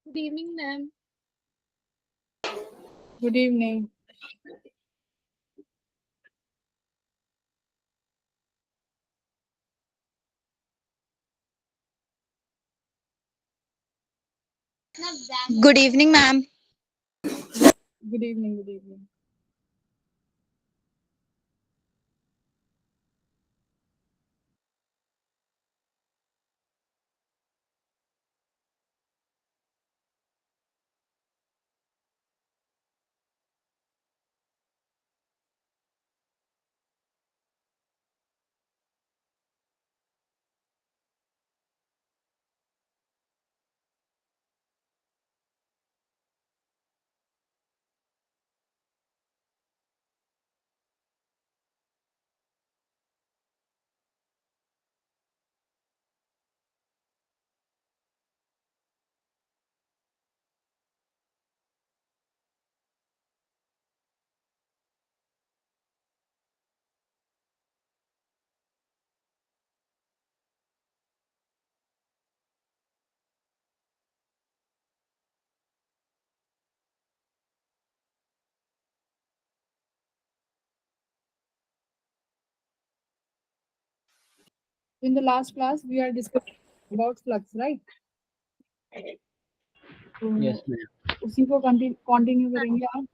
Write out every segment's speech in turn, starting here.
Good evening ma'am. Good evening. Good evening ma'am. Good evening. Good evening. In the last class, we are discussing about flux, right? तो yes ma'am. उसी को continue करेंगे आप।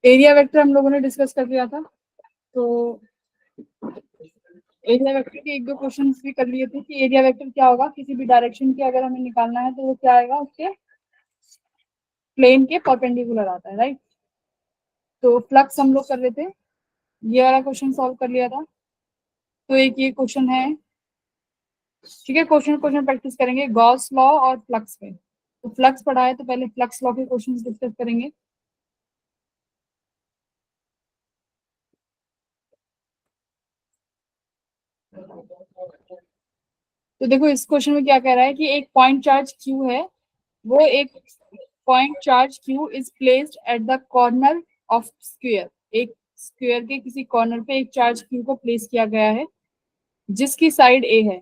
Area vector हम लोगों ने discuss कर लिया था, तो एरिया वेक्टर के एक दो क्वेश्चन भी कर लिए थे कि एरिया वेक्टर क्या होगा। किसी भी डायरेक्शन की अगर हमें निकालना है तो वो क्या आएगा, उसके प्लेन के परपेंडिकुलर आता है, राइट। तो फ्लक्स हम लोग कर रहे थे, ये वाला क्वेश्चन सॉल्व कर लिया था। तो एक ये क्वेश्चन है, ठीक है। क्वेश्चन क्वेश्चन प्रैक्टिस करेंगे गॉस लॉ और फ्लक्स पे। तो फ्लक्स पढ़ा है तो पहले फ्लक्स लॉ के क्वेश्चन डिस्कस करेंगे। तो देखो इस क्वेश्चन में क्या कह रहा है कि एक पॉइंट चार्ज क्यू है, वो एक point charge Q is placed at the corner of square. एक स्क्वायर के किसी कॉर्नर पे एक चार्ज क्यू को प्लेस किया गया है जिसकी साइड ए है।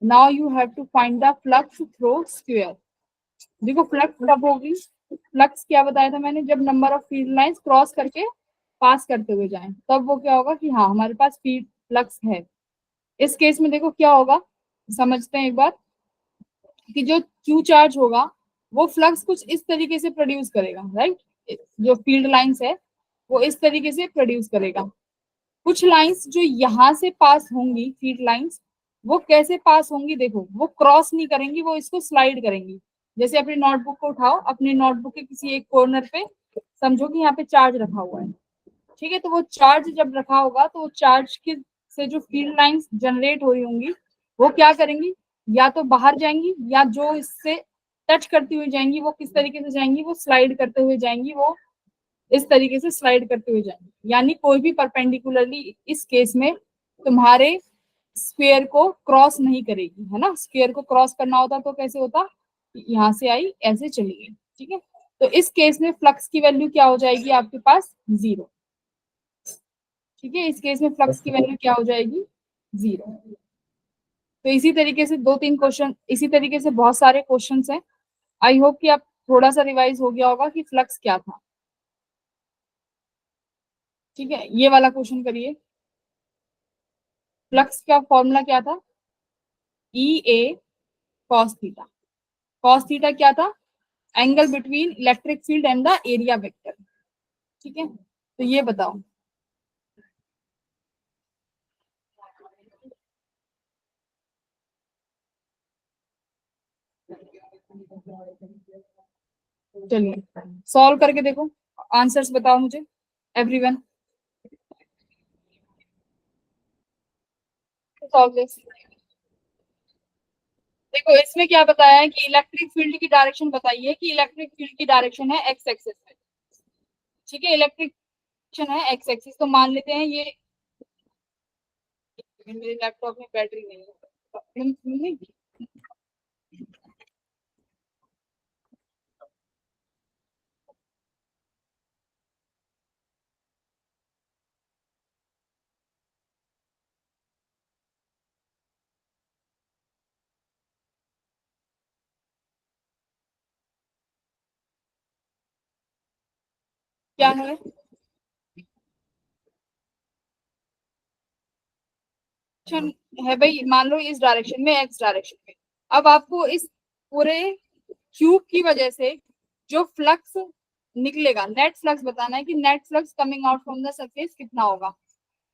Now you have to find the flux through square. देखो फ्लक्स कब होगी, फ्लक्स क्या बताया था मैंने, जब number of field lines cross करके पास करते हुए जाएं तब वो क्या होगा कि हाँ हमारे पास फील्ड फ्लक्स है। इस केस में देखो क्या होगा, समझते हैं एक बार कि जो क्यू चार्ज होगा वो फ्लक्स कुछ इस तरीके से प्रोड्यूस करेगा, राइट। जो फील्ड लाइंस है वो इस तरीके से प्रोड्यूस करेगा। कुछ लाइंस जो यहाँ से पास होंगी, फील्ड लाइंस, वो कैसे पास होंगी, देखो वो क्रॉस नहीं करेंगी, वो इसको स्लाइड करेंगी। जैसे अपनी नोटबुक को उठाओ, अपनी नोटबुक के किसी एक कॉर्नर पे समझो कि यहाँ पे चार्ज रखा हुआ है, ठीक है। तो वो चार्ज जब रखा होगा तो वो चार्ज के से जो फील्ड लाइंस जनरेट हो रही होंगी वो क्या करेंगी, या तो बाहर जाएंगी या जो इससे टच करती हुई जाएंगी वो किस तरीके से जाएंगी, वो स्लाइड करते हुए जाएंगी, वो इस तरीके से स्लाइड करते हुए जाएंगे। यानी कोई भी परपेंडिकुलरली इस केस में तुम्हारे स्क्वायर को क्रॉस नहीं करेगी, है ना। स्क्वायर को क्रॉस करना होता तो कैसे होता, यहाँ से आई ऐसे चली गई, ठीक है। तो इस केस में फ्लक्स की वैल्यू क्या हो जाएगी आपके पास, जीरो, ठीक है। इस केस में फ्लक्स की वैल्यू क्या हो जाएगी, जीरो। तो इसी तरीके से दो तीन क्वेश्चन, इसी तरीके से बहुत सारे क्वेश्चंस हैं। आई होप कि आप थोड़ा सा रिवाइज हो गया होगा कि फ्लक्स क्या था, ठीक है। ये वाला क्वेश्चन करिए। फ्लक्स का फॉर्मूला क्या था, ई A cos theta. Cos theta क्या था, angle between electric field and the area vector, ठीक है। तो ये बताओ, चलिए सॉल्व करके देखो, आंसर्स बताओ मुझे एवरीवन। Solve this. देखो इसमें क्या बताया है कि इलेक्ट्रिक फील्ड की डायरेक्शन बताइए कि इलेक्ट्रिक फील्ड की डायरेक्शन है एक्स एक्सिस में। ठीक है, इलेक्ट्रिक डायरेक्शन है एक्स एक्सिस, तो मान लेते हैं ये, मेरे लैपटॉप में बैटरी नहीं है। क्या है, है भाई, मान लो इस डायरेक्शन में, एक्स डायरेक्शन में। अब आपको इस पूरे क्यूब की वजह से जो फ्लक्स निकलेगा, नेट फ्लक्स बताना है कि net flux coming out from the surface कितना होगा।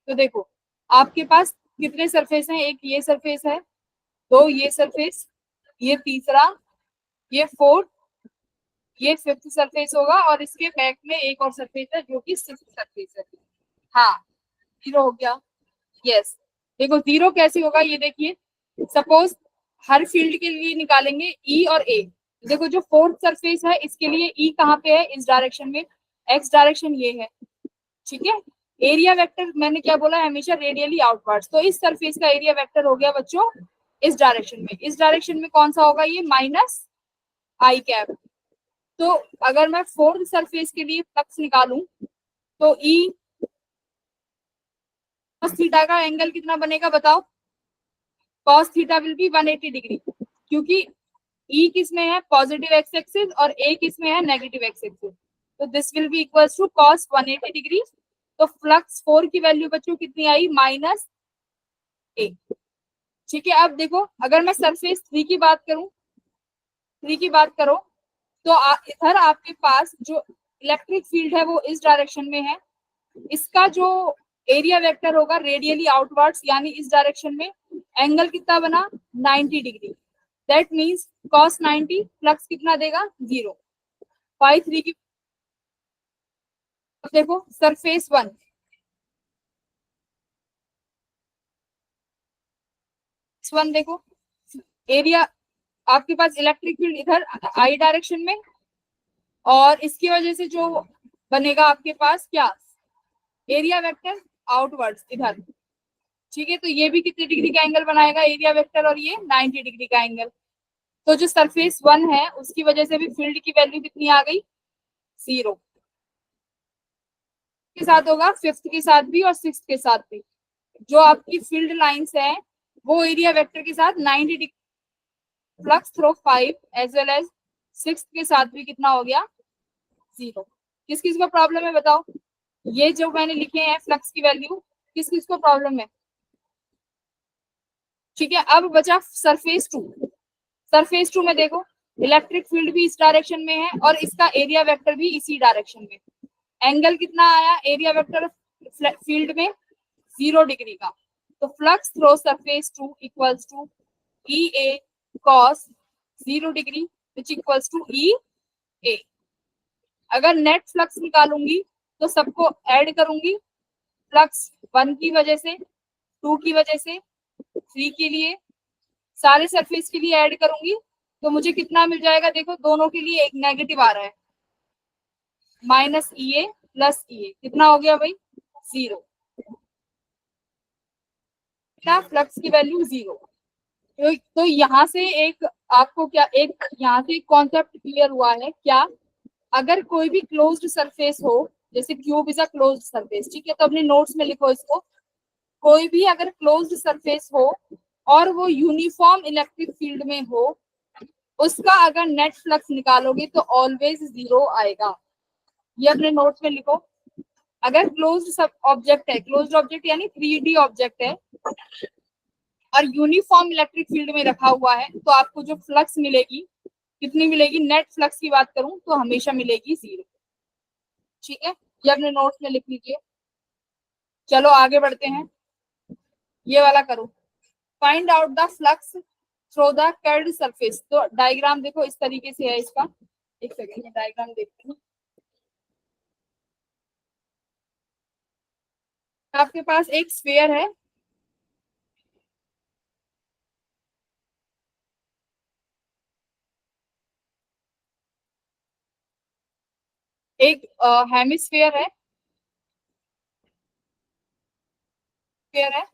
तो देखो आपके पास कितने सरफेस हैं, एक ये सरफेस है, दो ये सरफेस, ये तीसरा, ये फोर्थ, ये फिफ्थ सरफेस होगा, और इसके बैक में एक और सरफेस है जो कि सिक्स्थ सरफेस है। हाँ, जीरो हो गया। यस, देखो जीरो कैसे होगा ये देखिए। सपोज हर फील्ड के लिए निकालेंगे ई और ए। देखो जो फोर्थ सरफेस है इसके लिए ई कहाँ पे है, इस डायरेक्शन में, एक्स डायरेक्शन ये है। ठीक है, एरिया वेक्टर मैंने क्या बोला, हमेशा रेडियली आउटवर्ड्स, तो इस सरफेस का एरिया वेक्टर हो गया बच्चों इस डायरेक्शन में। इस डायरेक्शन में कौन सा होगा, ये माइनस आई कैप। तो अगर मैं फोर्थ सरफेस के लिए फ्लक्स निकालूं तो ई cos थीटा का एंगल कितना बनेगा बताओ। cos theta will be 180 degree, क्योंकि ई किस में है, पॉजिटिव एक्स एक्सिस, और ए किस में है, नेगेटिव एक्स एक्सिस। तो this will be equals to cos 180 degree. तो फ्लक्स फोर की वैल्यू बच्चों कितनी आई, माइनस ए। ठीक है, अब देखो अगर मैं सरफेस थ्री की बात करूं, थ्री की बात करो, तो इधर आपके पास जो इलेक्ट्रिक फील्ड है वो इस डायरेक्शन में है। इसका जो एरिया वेक्टर होगा रेडियली आउटवर्ड्स, यानी इस डायरेक्शन में, एंगल कितना बना, 90 degree. That means cos 90 flux कितना देगा, जीरो। फाइव थ्री की देखो सरफेस वन, वन देखो एरिया, आपके पास इलेक्ट्रिक फील्ड इधर आई डायरेक्शन में, और इसकी वजह से जो बनेगा आपके पास क्या, एरिया वेक्टर आउटवर्ड्स इधर। ठीक है, तो ये भी कितने डिग्री का एंगल बनाएगा एरिया वेक्टर, और ये 90 डिग्री का एंगल। तो जो सरफेस वन है उसकी वजह से भी फील्ड की वैल्यू कितनी आ गई, जीरो। के साथ होगा फिफ्थ के साथ भी और सिक्स के साथ भी, जो आपकी फील्ड लाइंस है वो एरिया वेक्टर के साथ 90 degree, flux through five as well as six के साथ भी कितना हो गया, जीरो। किस किस को प्रॉब्लम है बताओ, ये जो मैंने लिखे हैं फ्लक्स की वैल्यू, किस किस को प्रॉब्लम है। ठीक है, अब बचा सरफेस टू। सरफेस टू में देखो इलेक्ट्रिक फील्ड भी इस डायरेक्शन में है और इसका एरिया वेक्टर भी इसी डायरेक्शन में। एंगल कितना आया एरिया वेक्टर फील्ड में, 0 डिग्री का। तो flux through surface two equals to E A cos 0 degree which equals to E A. अगर नेट फ्लक्स निकालूंगी तो सबको ऐड करूंगी, फ्लक्स वन की वजह से, टू की वजह से, थ्री के लिए, सारे सरफेस के लिए ऐड करूंगी, तो मुझे कितना मिल जाएगा, देखो दोनों के लिए एक नेगेटिव आ रहा है, माइनस ई ए प्लस ई ए, कितना हो गया भाई, जीरो। क्या, फ्लक्स की वैल्यू जीरो। तो यहाँ से एक आपको क्या, एक यहाँ से एक कॉन्सेप्ट क्लियर हुआ है क्या, अगर कोई भी क्लोज्ड सरफेस हो, जैसे cube is a closed surface, ठीक है, तो अपने नोट्स में लिखो इसको, कोई भी अगर क्लोज्ड सरफेस हो और वो यूनिफॉर्म इलेक्ट्रिक फील्ड में हो, उसका अगर नेट फ्लक्स निकालोगे तो ऑलवेज जीरो आएगा। ये अपने नोट्स में लिखो। अगर क्लोज्ड सब ऑब्जेक्ट है, क्लोज्ड ऑब्जेक्ट यानी 3D ऑब्जेक्ट है और यूनिफॉर्म इलेक्ट्रिक फील्ड में रखा हुआ है, तो आपको जो फ्लक्स मिलेगी, कितनी मिलेगी, नेट फ्लक्स की बात करूं तो हमेशा मिलेगी जीरो। ठीक है, ये अपने नोट्स में लिख लीजिए। चलो आगे बढ़ते हैं, ये वाला करो, find out the flux through the curved surface. तो डायग्राम देखो इस तरीके से है इसका, एक सेकेंड में डायग्राम देखती हूँ। आपके पास एक स्फीयर है, एक हेमिस्फीयर है, स्फीयर है,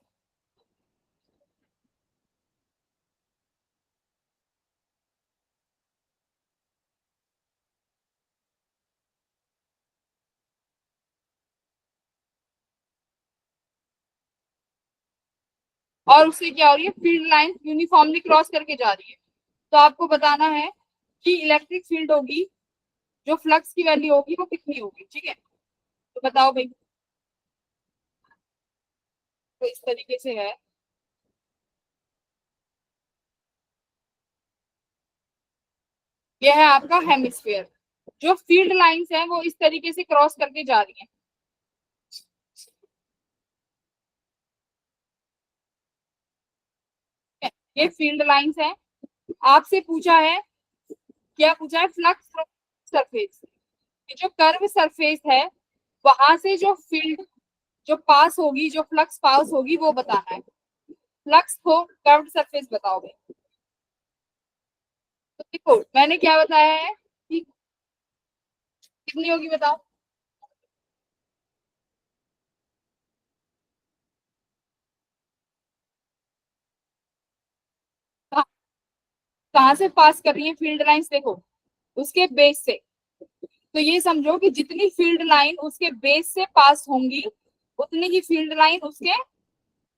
और उससे क्या हो रही है, फील्ड लाइन यूनिफॉर्मली क्रॉस करके जा रही है। तो आपको बताना है कि इलेक्ट्रिक फील्ड होगी, जो फ्लक्स की वैल्यू होगी वो कितनी होगी, ठीक है। तो बताओ भाई। तो इस तरीके से है, यह है आपका हेमिस्फीयर। जो फील्ड लाइंस हैं वो इस तरीके से क्रॉस करके जा रही हैं, ये फील्ड लाइंस हैं। आपसे पूछा है, क्या पूछा है, फ्लक्स सरफेस, जो कर्व सरफेस है वहां से जो फील्ड जो पास होगी, जो फ्लक्स पास होगी वो बताना है। फ्लक्स को कर्व्ड सरफेस बताओ भाई। तो देखो मैंने क्या बताया है कि कितनी होगी बताओ। कहाँ कहाँ से पास कर रही है फील्ड लाइंस, देखो उसके बेस से। तो ये समझो कि जितनी फील्ड लाइन उसके बेस से पास होंगी, उतनी ही फील्ड लाइन उसके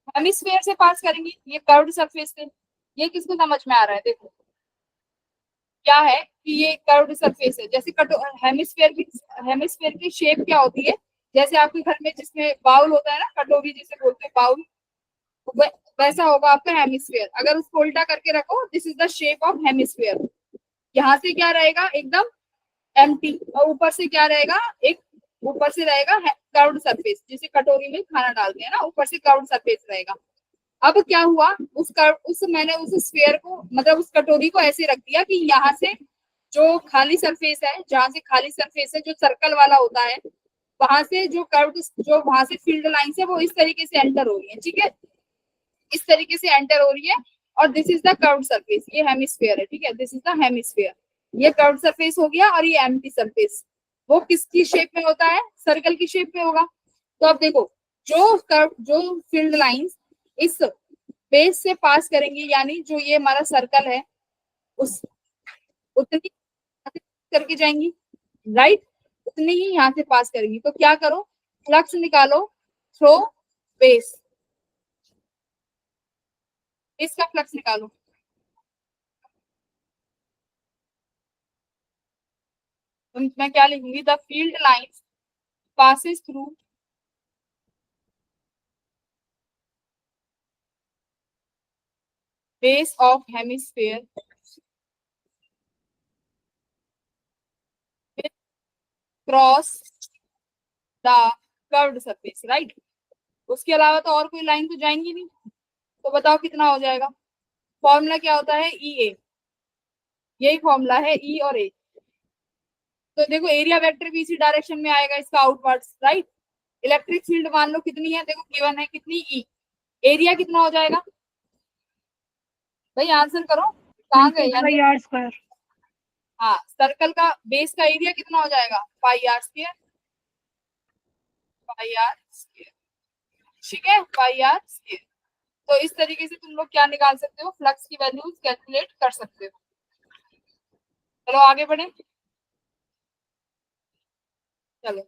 हेमिस्फीयर से पास करेंगी, ये कर्व्ड सरफेस से। ये किसको समझ में आ रहा है, देखो क्या है कि ये कर्व्ड सरफेस है। जैसे हेमिस्फीयर की शेप क्या होती है, जैसे आपके घर में जिसमें बाउल होता है ना, कटोरी जिसे बोलते हैं बाउल, वैसा होगा आपका हेमिस्फीयर। अगर उसको उल्टा करके रखो, this is the shape of hemisphere. यहाँ से क्या रहेगा, एकदम एम्प्टी, और ऊपर से क्या रहेगा, एक ऊपर से रहेगा कर्व्ड सरफेस, जिसे कटोरी में खाना डालते हैं ना, ऊपर से कर्व्ड सरफेस रहेगा। अब क्या हुआ, उस मैंने उस स्फीयर को, मतलब उस कटोरी को ऐसे रख दिया कि यहाँ से जो खाली सरफेस है, जहां से खाली सरफेस है जो सर्कल वाला होता है, वहां से जो कर्व, जो वहां से फील्ड लाइंस है वो इस तरीके से एंटर हो रही है, ठीक है, इस तरीके से एंटर हो रही है। और this is the curved surface, ये हेमिस्फीयर है, ठीक है, दिस इज द हेमिस्फीयर। ये कर्व्ड सरफेस हो गया, और ये एम्प्टी सरफेस, वो किसकी शेप में होता है, सर्कल की शेप में होगा। तो अब देखो, जो फील्ड लाइंस इस बेस से पास करेंगे, यानी जो ये हमारा सर्कल है, उस उतनी करके जाएंगी, राइट, उतनी ही यहाँ से पास करेंगी। तो क्या करो, फ्लक्स निकालो थ्रो बेस, इसका फ्लक्स निकालो। तो मैं क्या लिखूंगी, the field lines passes through base of hemisphere with cross the curved surface, right. उसके अलावा तो और कोई लाइन तो जाएंगी नहीं। तो बताओ कितना हो जाएगा। फॉर्मूला क्या होता है, ई ए, यही फॉर्मूला है, ई और ए। तो देखो एरिया वेक्टर भी इसी डायरेक्शन में आएगा, इसका आउटवर्ड्स, राइट। इलेक्ट्रिक फील्ड मान लो कितनी है, देखो गिवन है कितनी, ई। एरिया कितना हो जाएगा भाई, आंसर करो, कहाँ गए यानी। R square. हाँ, सर्कल का बेस का एरिया कितना हो जाएगा, pi are square, pi are square, ठीक है, पाई आर स्क्वायर। तो इस तरीके से तुम लोग क्या निकाल सकते हो, फ्लक्स की वैल्यूज कैलकुलेट कर सकते हो। चलो आगे बढ़े। चलो,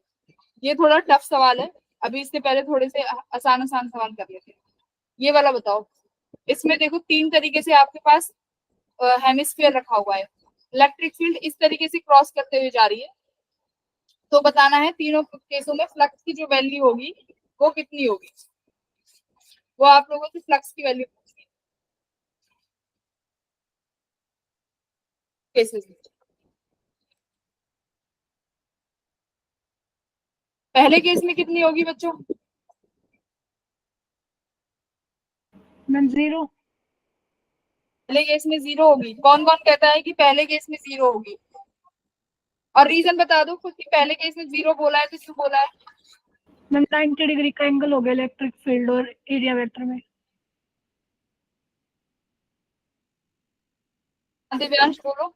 ये थोड़ा टफ सवाल है, अभी इससे पहले थोड़े से आसान आसान सवाल कर लेते हैं। ये वाला बताओ, इसमें देखो तीन तरीके से आपके पास हेमिस्फीयर रखा हुआ है, इलेक्ट्रिक फील्ड इस तरीके से क्रॉस करते हुए जा रही है। तो बताना है तीनों केसों में फ्लक्स की जो वैल्यू होगी वो कितनी होगी। वो आप लोगों से फ्लक्स की वैल्यू पूछनी है केसेस में। पहले केस में कितनी होगी बच्चों, मैम जीरो। पहले केस में जीरो होगी। कौन कौन कहता है कि पहले केस में जीरो होगी, और रीजन बता दो खुद कि पहले केस में जीरो बोला है तो क्यों बोला है। मैम 90 डिग्री का एंगल हो गया इलेक्ट्रिक फील्ड और एरिया वेक्टर में। दिव्यांश बोलो।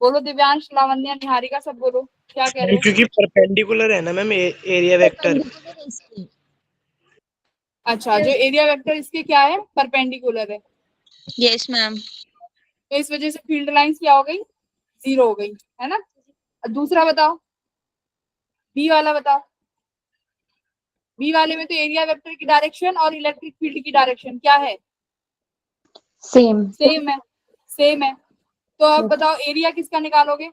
बोलो दिव्यांश, लावण्या, निहारिका, सब बोलो क्या कह रहे हो। क्योंकि परपेंडिकुलर है ना मैम एरिया वेक्टर। अच्छा, जो एरिया वेक्टर इसके क्या है, परपेंडिकुलर है, यस मैम। तो इस वजह से फील्ड लाइंस क्या हो गई, 0 हो गई, है ना। दूसरा बताओ, बी वाला बताओ। बी वाले में तो एरिया वेक्टर की डायरेक्शन और इलेक्ट्रिक फील्ड की डायरेक्शन क्या है, सेम। सेम है, सेम है। तो अब बताओ एरिया किसका निकालोगे,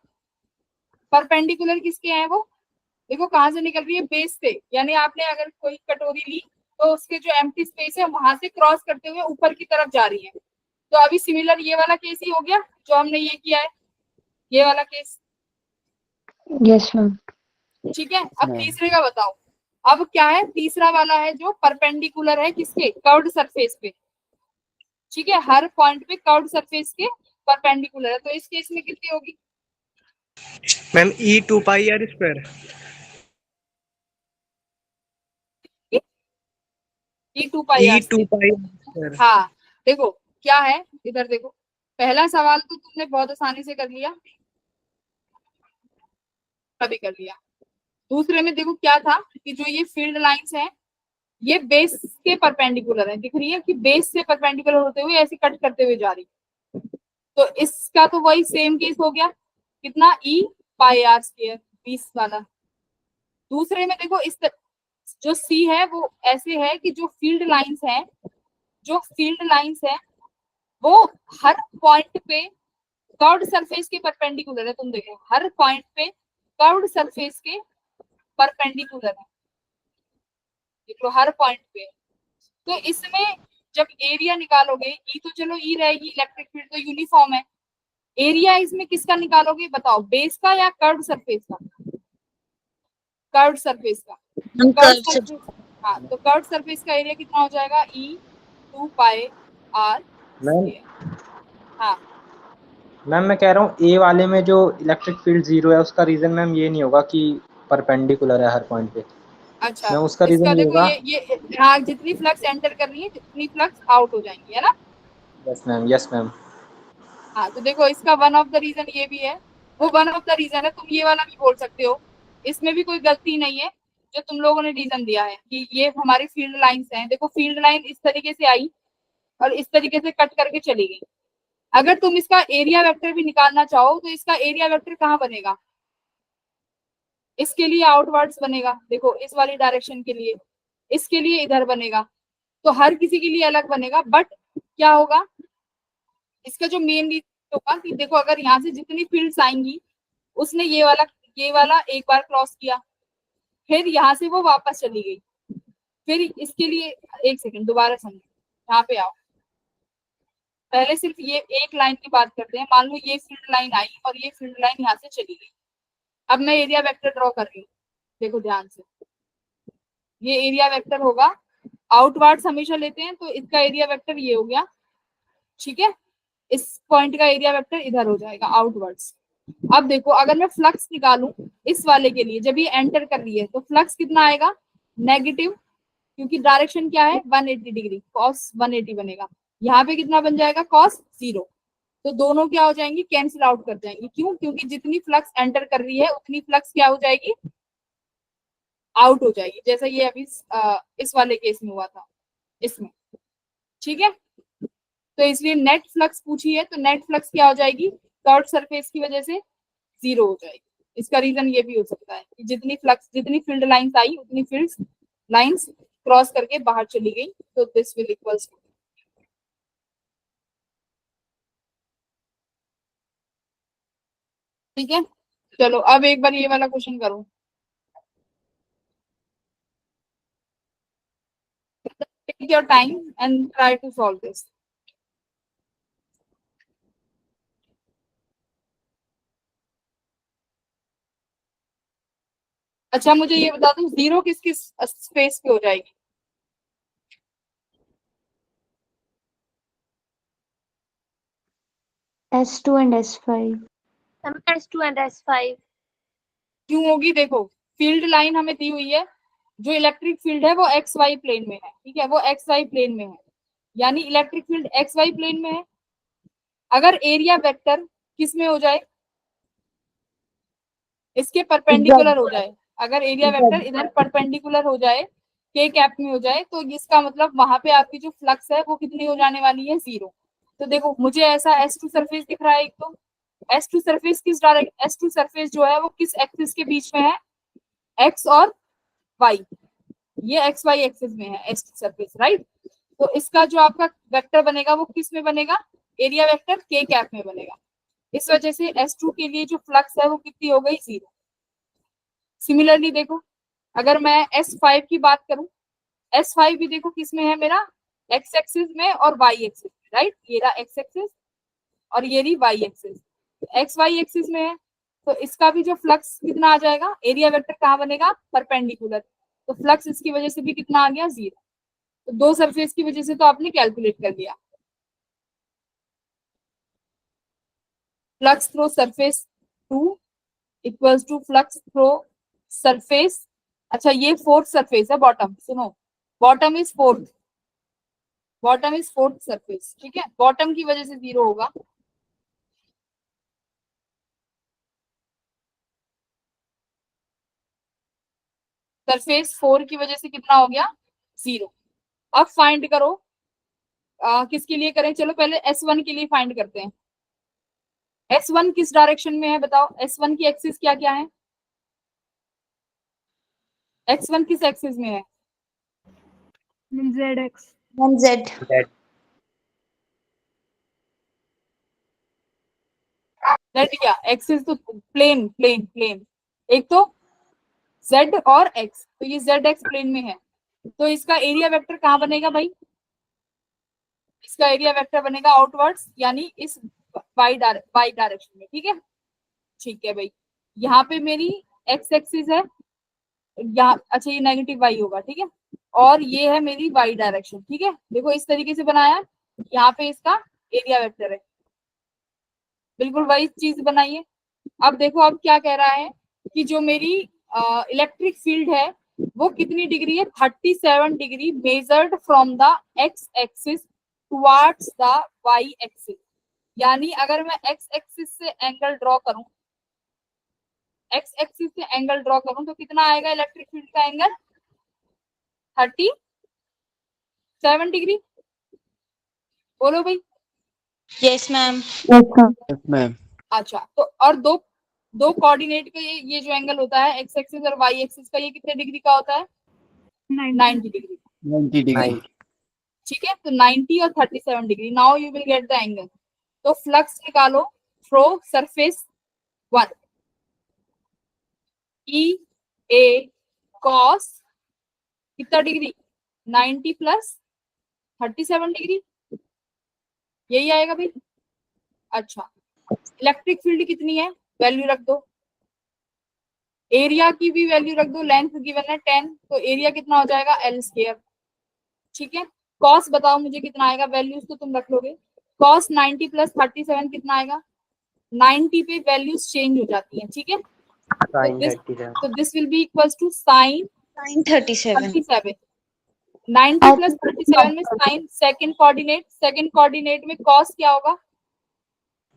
परपेंडिकुलर किसके हैं वो, देखो कहाँ से निकल रही है, बेस से, यानी आपने अगर कोई कटोरी ली तो उसके जो एम्प्टी स्पेस है वहां से क्रॉस करते हुए ऊपर की तरफ जा रही है। तो अभी सिमिलर ये वाला केस ही हो गया जो हमने ये किया है, ये वाला केस। Yes ma'am. ठीक है, अब तीसरे का बताओ। अब क्या है, तीसरा वाला है जो परपेंडिकुलर है किसके, कर्व्ड सरफेस पे। ठीक है, हर पॉइंट पे कर्व्ड सरफेस के परपेंडिकुलर है, तो इस केस में कितनी होगी ma'am E2 pi are square. E2 pi r E2 square. Pi square. हाँ, देखो क्या है, इधर देखो, पहला सवाल तो तुमने बहुत आसानी से कर लिया, कभी कर लिया। दूसरे में देखो क्या था कि जो ये फील्ड लाइंस हैं ये बेस के परपेंडिकुलर है, दिख रही है कि बेस से परपेंडिकुलर होते हुए ऐसे कट करते हुए जा रही है। तो इसका तो वही सेम केस हो गया, कितना, ई पाई आर स्क्वायर 20 वाला। दूसरे में देखो जो सी है वो ऐसे है कि जो फील्ड लाइंस है, जो फील्ड लाइंस है वो हर पॉइंट पे कर्व्ड सरफेस के परपेंडिकुलर है। तुम देखो हर पॉइंट पे कर्व्ड सरफेस के परपेंडिकुलर है, देखो हर पॉइंट पे। तो इसमें जब एरिया निकालोगे, ई तो चलो ई रहेगी, इलेक्ट्रिक फील्ड तो यूनिफॉर्म है, एरिया इसमें किसका निकालोगे बताओ, बेस का या कर्व्ड सरफेस का, कर्व्ड सरफेस का। कर्व्ड सरफेस, हाँ, तो कर्व्ड सरफेस का एरिया कितना हो जाएगा, ई 2 पाई आर। मैम हाँ मैम मैं कह रहा हूँ ए वाले में जो इलेक्ट्रिक फील्ड 0 है उसका रीजन मैम ये नहीं होगा कि परपेंडिकुलर है हर पॉइंट पे। अच्छा, मैम उसका इसका रीजन ये देखो होगा। ये हाँ, जितनी फ्लक्स एंटर कर रही है जितनी फ्लक्स आउट हो जाएंगी, है ना। Yes ma'am, yes ma'am. हाँ, तो देखो इसका वन ऑफ द रीजन ये भी है, वो वन ऑफ द रीजन है, तुम ये वाला भी बोल सकते हो, इसमें भी कोई गलती नहीं है जो तुम लोगों ने रीजन दिया है कि ये हमारी फील्ड लाइंस हैं। देखो फील्ड लाइन इस तरीके से आई और इस तरीके से कट करके चली गई। अगर तुम इसका एरिया वेक्टर भी निकालना चाहो तो इसका एरिया वेक्टर कहाँ बनेगा, इसके लिए आउटवर्ड्स बनेगा, देखो इस वाली डायरेक्शन के लिए, इसके लिए इधर बनेगा, तो हर किसी के लिए अलग बनेगा। बट क्या होगा, इसका जो मेन रीजन होगा कि देखो अगर यहाँ से जितनी फील्ड्स आएंगी, उसने ये वाला एक बार क्रॉस किया, फिर यहाँ से वो वापस चली गई, फिर इसके लिए, एक सेकंड दोबारा समझो, यहाँ पे आओ, पहले सिर्फ ये एक लाइन की बात करते हैं। मान लो ये फील्ड लाइन आई और ये फील्ड लाइन यहाँ से चली गई। अब मैं एरिया वेक्टर ड्रॉ कर रही हूँ, देखो ध्यान से, ये एरिया वेक्टर होगा, आउटवर्ड्स हमेशा लेते हैं, तो इसका एरिया वेक्टर ये हो गया, ठीक है। इस पॉइंट का एरिया वेक्टर इधर हो जाएगा, आउटवर्ड्स। अब देखो अगर मैं फ्लक्स निकालूं इस वाले के लिए, जब ये एंटर कर रही है तो फ्लक्स कितना आएगा, नेगेटिव, क्योंकि डायरेक्शन क्या है 180 डिग्री, कॉस 180 बनेगा। यहाँ पे कितना बन जाएगा, कॉस 0। तो दोनों क्या हो जाएंगी, कैंसिल आउट कर जाएंगी। क्यों, क्योंकि जितनी फ्लक्स एंटर कर रही है उतनी फ्लक्स क्या हो जाएगी, आउट हो जाएगी, जैसा ये अभी इस वाले केस में हुआ था इसमें। ठीक है, तो इसलिए नेट फ्लक्स पूछी है, तो नेट फ्लक्स क्या हो जाएगी, कर्व्ड सरफेस की वजह से 0 हो जाएगी। इसका रीजन ये भी हो सकता है कि जितनी फ्लक्स, जितनी फील्ड लाइंस आई उतनी फील्ड लाइंस क्रॉस करके बाहर चली गई, तो दिस विल इक्वल्स। ठीक है, चलो अब एक बार ये वाला क्वेश्चन करो। Take your time and try to solve this. अच्छा मुझे ये बता दो, 0 किस किस स्पेस पे हो जाएगी, S2 and S5। S2 and S5। क्यों होगी, देखो फील्ड लाइन हमें दी हुई है, जो इलेक्ट्रिक फील्ड है वो एक्स वाई प्लेन में है, ठीक है, वो एक्स वाई प्लेन में है, यानी electric field X Y plane में है। अगर एरिया वेक्टर किस में हो जाए, इसके परपेंडिकुलर हो जाए, अगर एरिया वेक्टर इधर परपेंडिकुलर हो जाए, के कैप में हो जाए, तो इसका मतलब वहां पे आपकी जो फ्लक्स है वो कितनी हो जाने वाली है, 0। तो देखो मुझे ऐसा S2 सरफेस दिख रहा है एक, तो S2 सरफेस किस डायरेक्ट, S2 सरफेस जो है वो किस एक्सिस के बीच में है, x और y, ये एक्स वाई एक्सिस में है S2 सरफेस, राइट। तो इसका जो आपका वेक्टर बनेगा वो किस में बनेगा, एरिया वेक्टर के कैप में बनेगा। इस वजह से S2 के लिए जो फ्लक्स है वो कितनी हो गई, 0। सिमिलरली देखो अगर मैं S5 की बात करूं, S5 भी देखो किस में है मेरा, एक्स एक्सिस में और वाई एक्सिस में, राइट। ये रहा एक्स एक्सिस और ये रही Y axis, X Y axis में है। तो इसका भी जो फ्लक्स कितना आ जाएगा, एरिया वेक्टर कहाँ बनेगा, परपेंडिकुलर। तो फ्लक्स इसकी वजह से भी कितना आ गया, 0। तो दो सरफेस की वजह से तो आपने कैलकुलेट कर लिया। Flux through surface 2 equals to flux through surface, अच्छा ये फोर्थ सरफेस है बॉटम, सुनो bottom is fourth, bottom is fourth surface, ठीक है, बॉटम की वजह से 0 होगा। सरफेस 4 की वजह से कितना हो गया, 0। अब फाइंड करो, किसके लिए करें, चलो पहले S1 के लिए फाइंड करते हैं। S1 किस डायरेक्शन में है बताओ, S1 की एक्सिस क्या क्या है, X1 किस एक्सिस में है, ZX। Z। Z क्या, एक्सिस तो प्लेन प्लेन प्लेन, एक तो Z और X, तो ये ZX प्लेन में है। तो इसका एरिया वेक्टर कहाँ बनेगा भाई, इसका एरिया वेक्टर बनेगा आउटवर्ड्स, यानी इस वाई डायरेक्शन में, ठीक है। ठीक है भाई, यहाँ पे मेरी एक्स एक्सिस है, यहाँ अच्छा ये नेगेटिव वाई होगा, ठीक है, और ये है मेरी वाई डायरेक्शन, ठीक है। देखो इस तरीके से बनाया, यहाँ पे इसका एरिया वेक्टर है, बिल्कुल वही चीज बनाइए। अब देखो अब क्या कह रहा है कि जो मेरी इलेक्ट्रिक फील्ड है वो कितनी डिग्री है, 37 degree measured from the X axis towards the Y axis. यानी अगर मैं एक्स एक्सिस से एंगल ड्रॉ करूं, एक्स एक्सिस से एंगल ड्रॉ करूं तो कितना आएगा इलेक्ट्रिक फील्ड का एंगल, 37 डिग्री। बोलो भाई। Yes ma'am. अच्छा तो और दो दो कोऑर्डिनेट का ये जो एंगल होता है एक्स एक्सिस और वाई एक्सिस का, ये कितने डिग्री का होता है, 90 डिग्री, 90 डिग्री। ठीक है। तो 90 और 37 degree, now you will get the angle. तो फ्लक्स निकालो throw surface 1, E A cos कितना डिग्री, 90 प्लस 37 डिग्री, यही आएगा भाई। अच्छा इलेक्ट्रिक फील्ड कितनी है, वैल्यू रख दो, एरिया की भी वैल्यू रख दो, लेंथ गिवन है 10, तो एरिया कितना हो जाएगा L स्क्वायर, ठीक है। कॉस बताओ मुझे कितना आएगा, वैल्यूज तो तुम रख लोगे, कॉस 90 प्लस 37 कितना आएगा, 90 पे वैल्यूज चेंज हो जाती हैं, ठीक है। तो this will be equals to sine 37, 90 plus 37 में साइन सेकंड कोऑर्डिनेट में कॉस क्या होगा,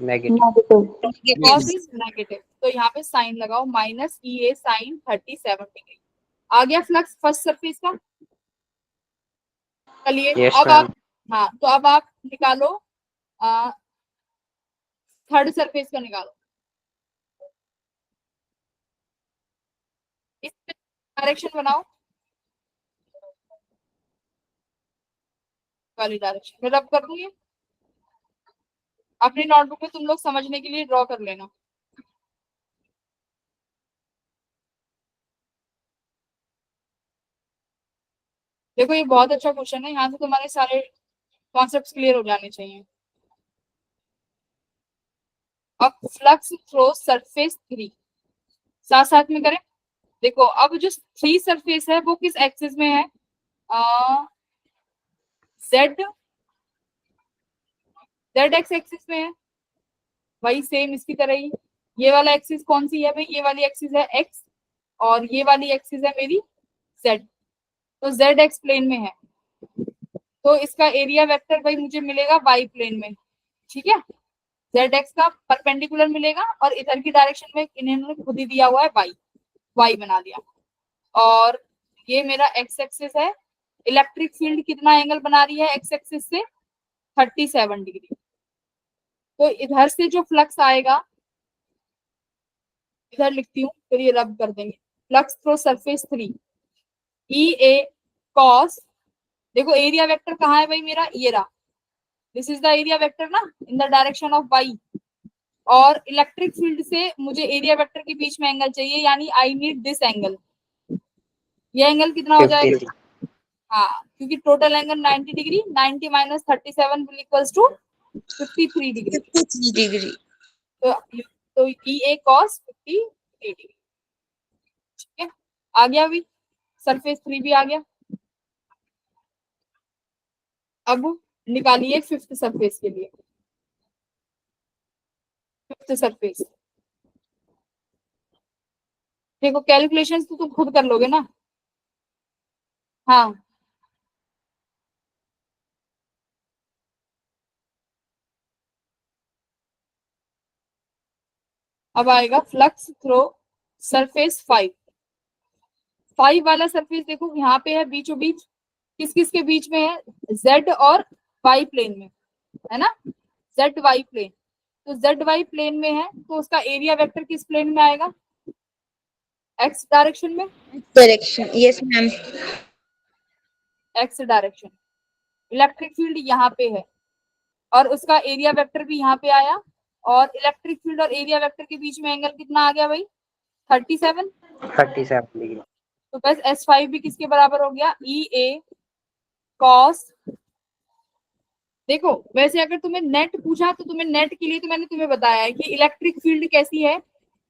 कॉस इज नेगेटिव, तो यहाँ पे साइन लगाओ माइनस EA साइन 37 डिग्री। आ गया फ्लक्स फर्स्ट सरफेस का, चलिए अब आप, हाँ तो अब आप निकालो थर्ड सरफेस का निकालो, इस डायरेक्शन बनाओ, वाली डायरेक्शन में रब कर दूं, ये अपनी नोटबुक में तुम लोग समझने के लिए ड्रॉ कर लेना। देखो ये बहुत अच्छा क्वेश्चन है, यहाँ से तुम्हारे सारे कॉन्सेप्ट्स क्लियर हो जाने चाहिए। अब फ्लक्स थ्रो सरफेस 3 साथ साथ में करें। देखो अब जो 3 सरफेस है वो किस एक्सिस में है, जेड एक्स एक्सिस में है, वही सेम इसकी तरह ही। ये वाला एक्सिस कौन सी है भाई, ये वाली एक्सिस है एक्स और ये वाली एक्सिस है मेरी जेड, तो जेड एक्स प्लेन में है, तो इसका एरिया वेक्टर भाई मुझे मिलेगा वाई प्लेन में, ठीक है। जेड एक्स का परपेंडिकुलर मिलेगा और इधर की डायरेक्शन में इन्होंने खुद ही दिया हुआ है वाई, वाई बना दिया। और ये मेरा एक्स एक्सिस है, इलेक्ट्रिक फील्ड कितना एंगल बना रही है एक्स एक्सिस से, 37 डिग्री। तो इधर से जो फ्लक्स आएगा, इधर लिखती हूँ फिर ये रब कर देंगे, flux through surface 3 E A cos, देखो एरिया वेक्टर कहाँ है भाई मेरा, ये रहा, this is the area vector ना in the direction of Y. और इलेक्ट्रिक फील्ड से मुझे एरिया वेक्टर के बीच में एंगल चाहिए, यानी आई नीड दिस एंगल। ये एंगल कितना हो जाएगा, हाँ क्योंकि total angle 90 degree, 90 minus 37 will equals to 53 degree. 53 degree. तो ई ए कॉस 53 डिग्री, ठीक है, आ गया अभी सरफेस 3 भी आ गया। अब निकालिए फिफ्थ सरफेस के लिए, फिफ्थ सरफेस। देखो कैलकुलेशंस तो तुम खुद कर लोगे ना, हाँ अब आएगा फ्लक्स थ्रो सरफेस 5, 5 वाला सरफेस देखो यहाँ पे है बीचों बीच, किस किस के बीच में है, जेड और वाई प्लेन में, है ना, जेड वाई प्लेन। तो जेड वाई प्लेन में है तो उसका एरिया वेक्टर किस प्लेन में आएगा, एक्स डायरेक्शन में, direction, yes ma'am. X direction. Electric field यहाँ पे है और उसका एरिया वेक्टर भी यहाँ पे आया, और इलेक्ट्रिक फील्ड और एरिया वेक्टर के बीच में एंगल कितना आ गया भाई, 37 डिग्री। तो बस S5 भी किसके बराबर हो गया, ई ए कॉस। देखो वैसे अगर तुम्हें नेट पूछा तो तुम्हें नेट के लिए तो मैंने तुम्हें बताया है कि इलेक्ट्रिक फील्ड कैसी है,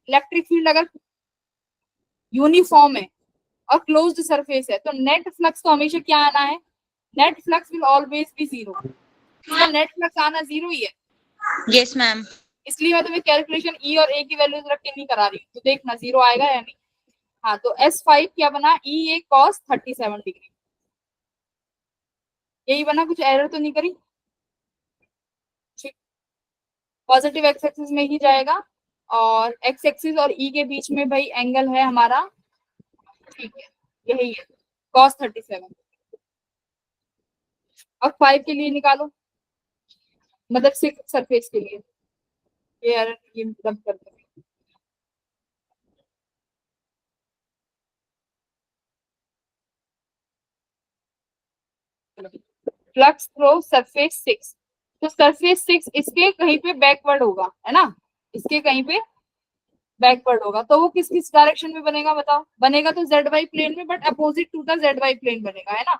इलेक्ट्रिक फील्ड अगर यूनिफॉर्म है और क्लोज्ड सरफेस है तो नेट फ्लक्स तो हमेशा क्या आना है, net flux will always be zero, तो नेट फ्लक्स आना जीरो ही है। Yes ma'am. इसलिए मैं तुम्हें कैलकुलेशन ई और ए की वैल्यूज रख के नहीं करा रही हूँ, तो देखना जीरो आएगा या नहीं। हाँ तो S5 क्या बना, ई ए कॉस 37 डिग्री, यही बना, कुछ एरर तो नहीं करी, ठीक। पॉजिटिव एक्स एक्सिस में ही जाएगा और एक्स एक्सिस और ई के बीच में भाई एंगल है हमारा, ठीक है यही है कॉस 37। अब 5 के लिए निकालो, मतलब 6 सरफेस के लिए, ये एरर ये मतलब करते हैं। फ्लक्स थ्रो सरफेस 6, तो सरफेस 6 इसके कहीं पे बैकवर्ड होगा, है ना, इसके कहीं पे बैकवर्ड होगा, तो वो किस किस डायरेक्शन में बनेगा बताओ, बनेगा तो जेड वाई प्लेन में, but opposite to the Z Y plane बनेगा, है ना।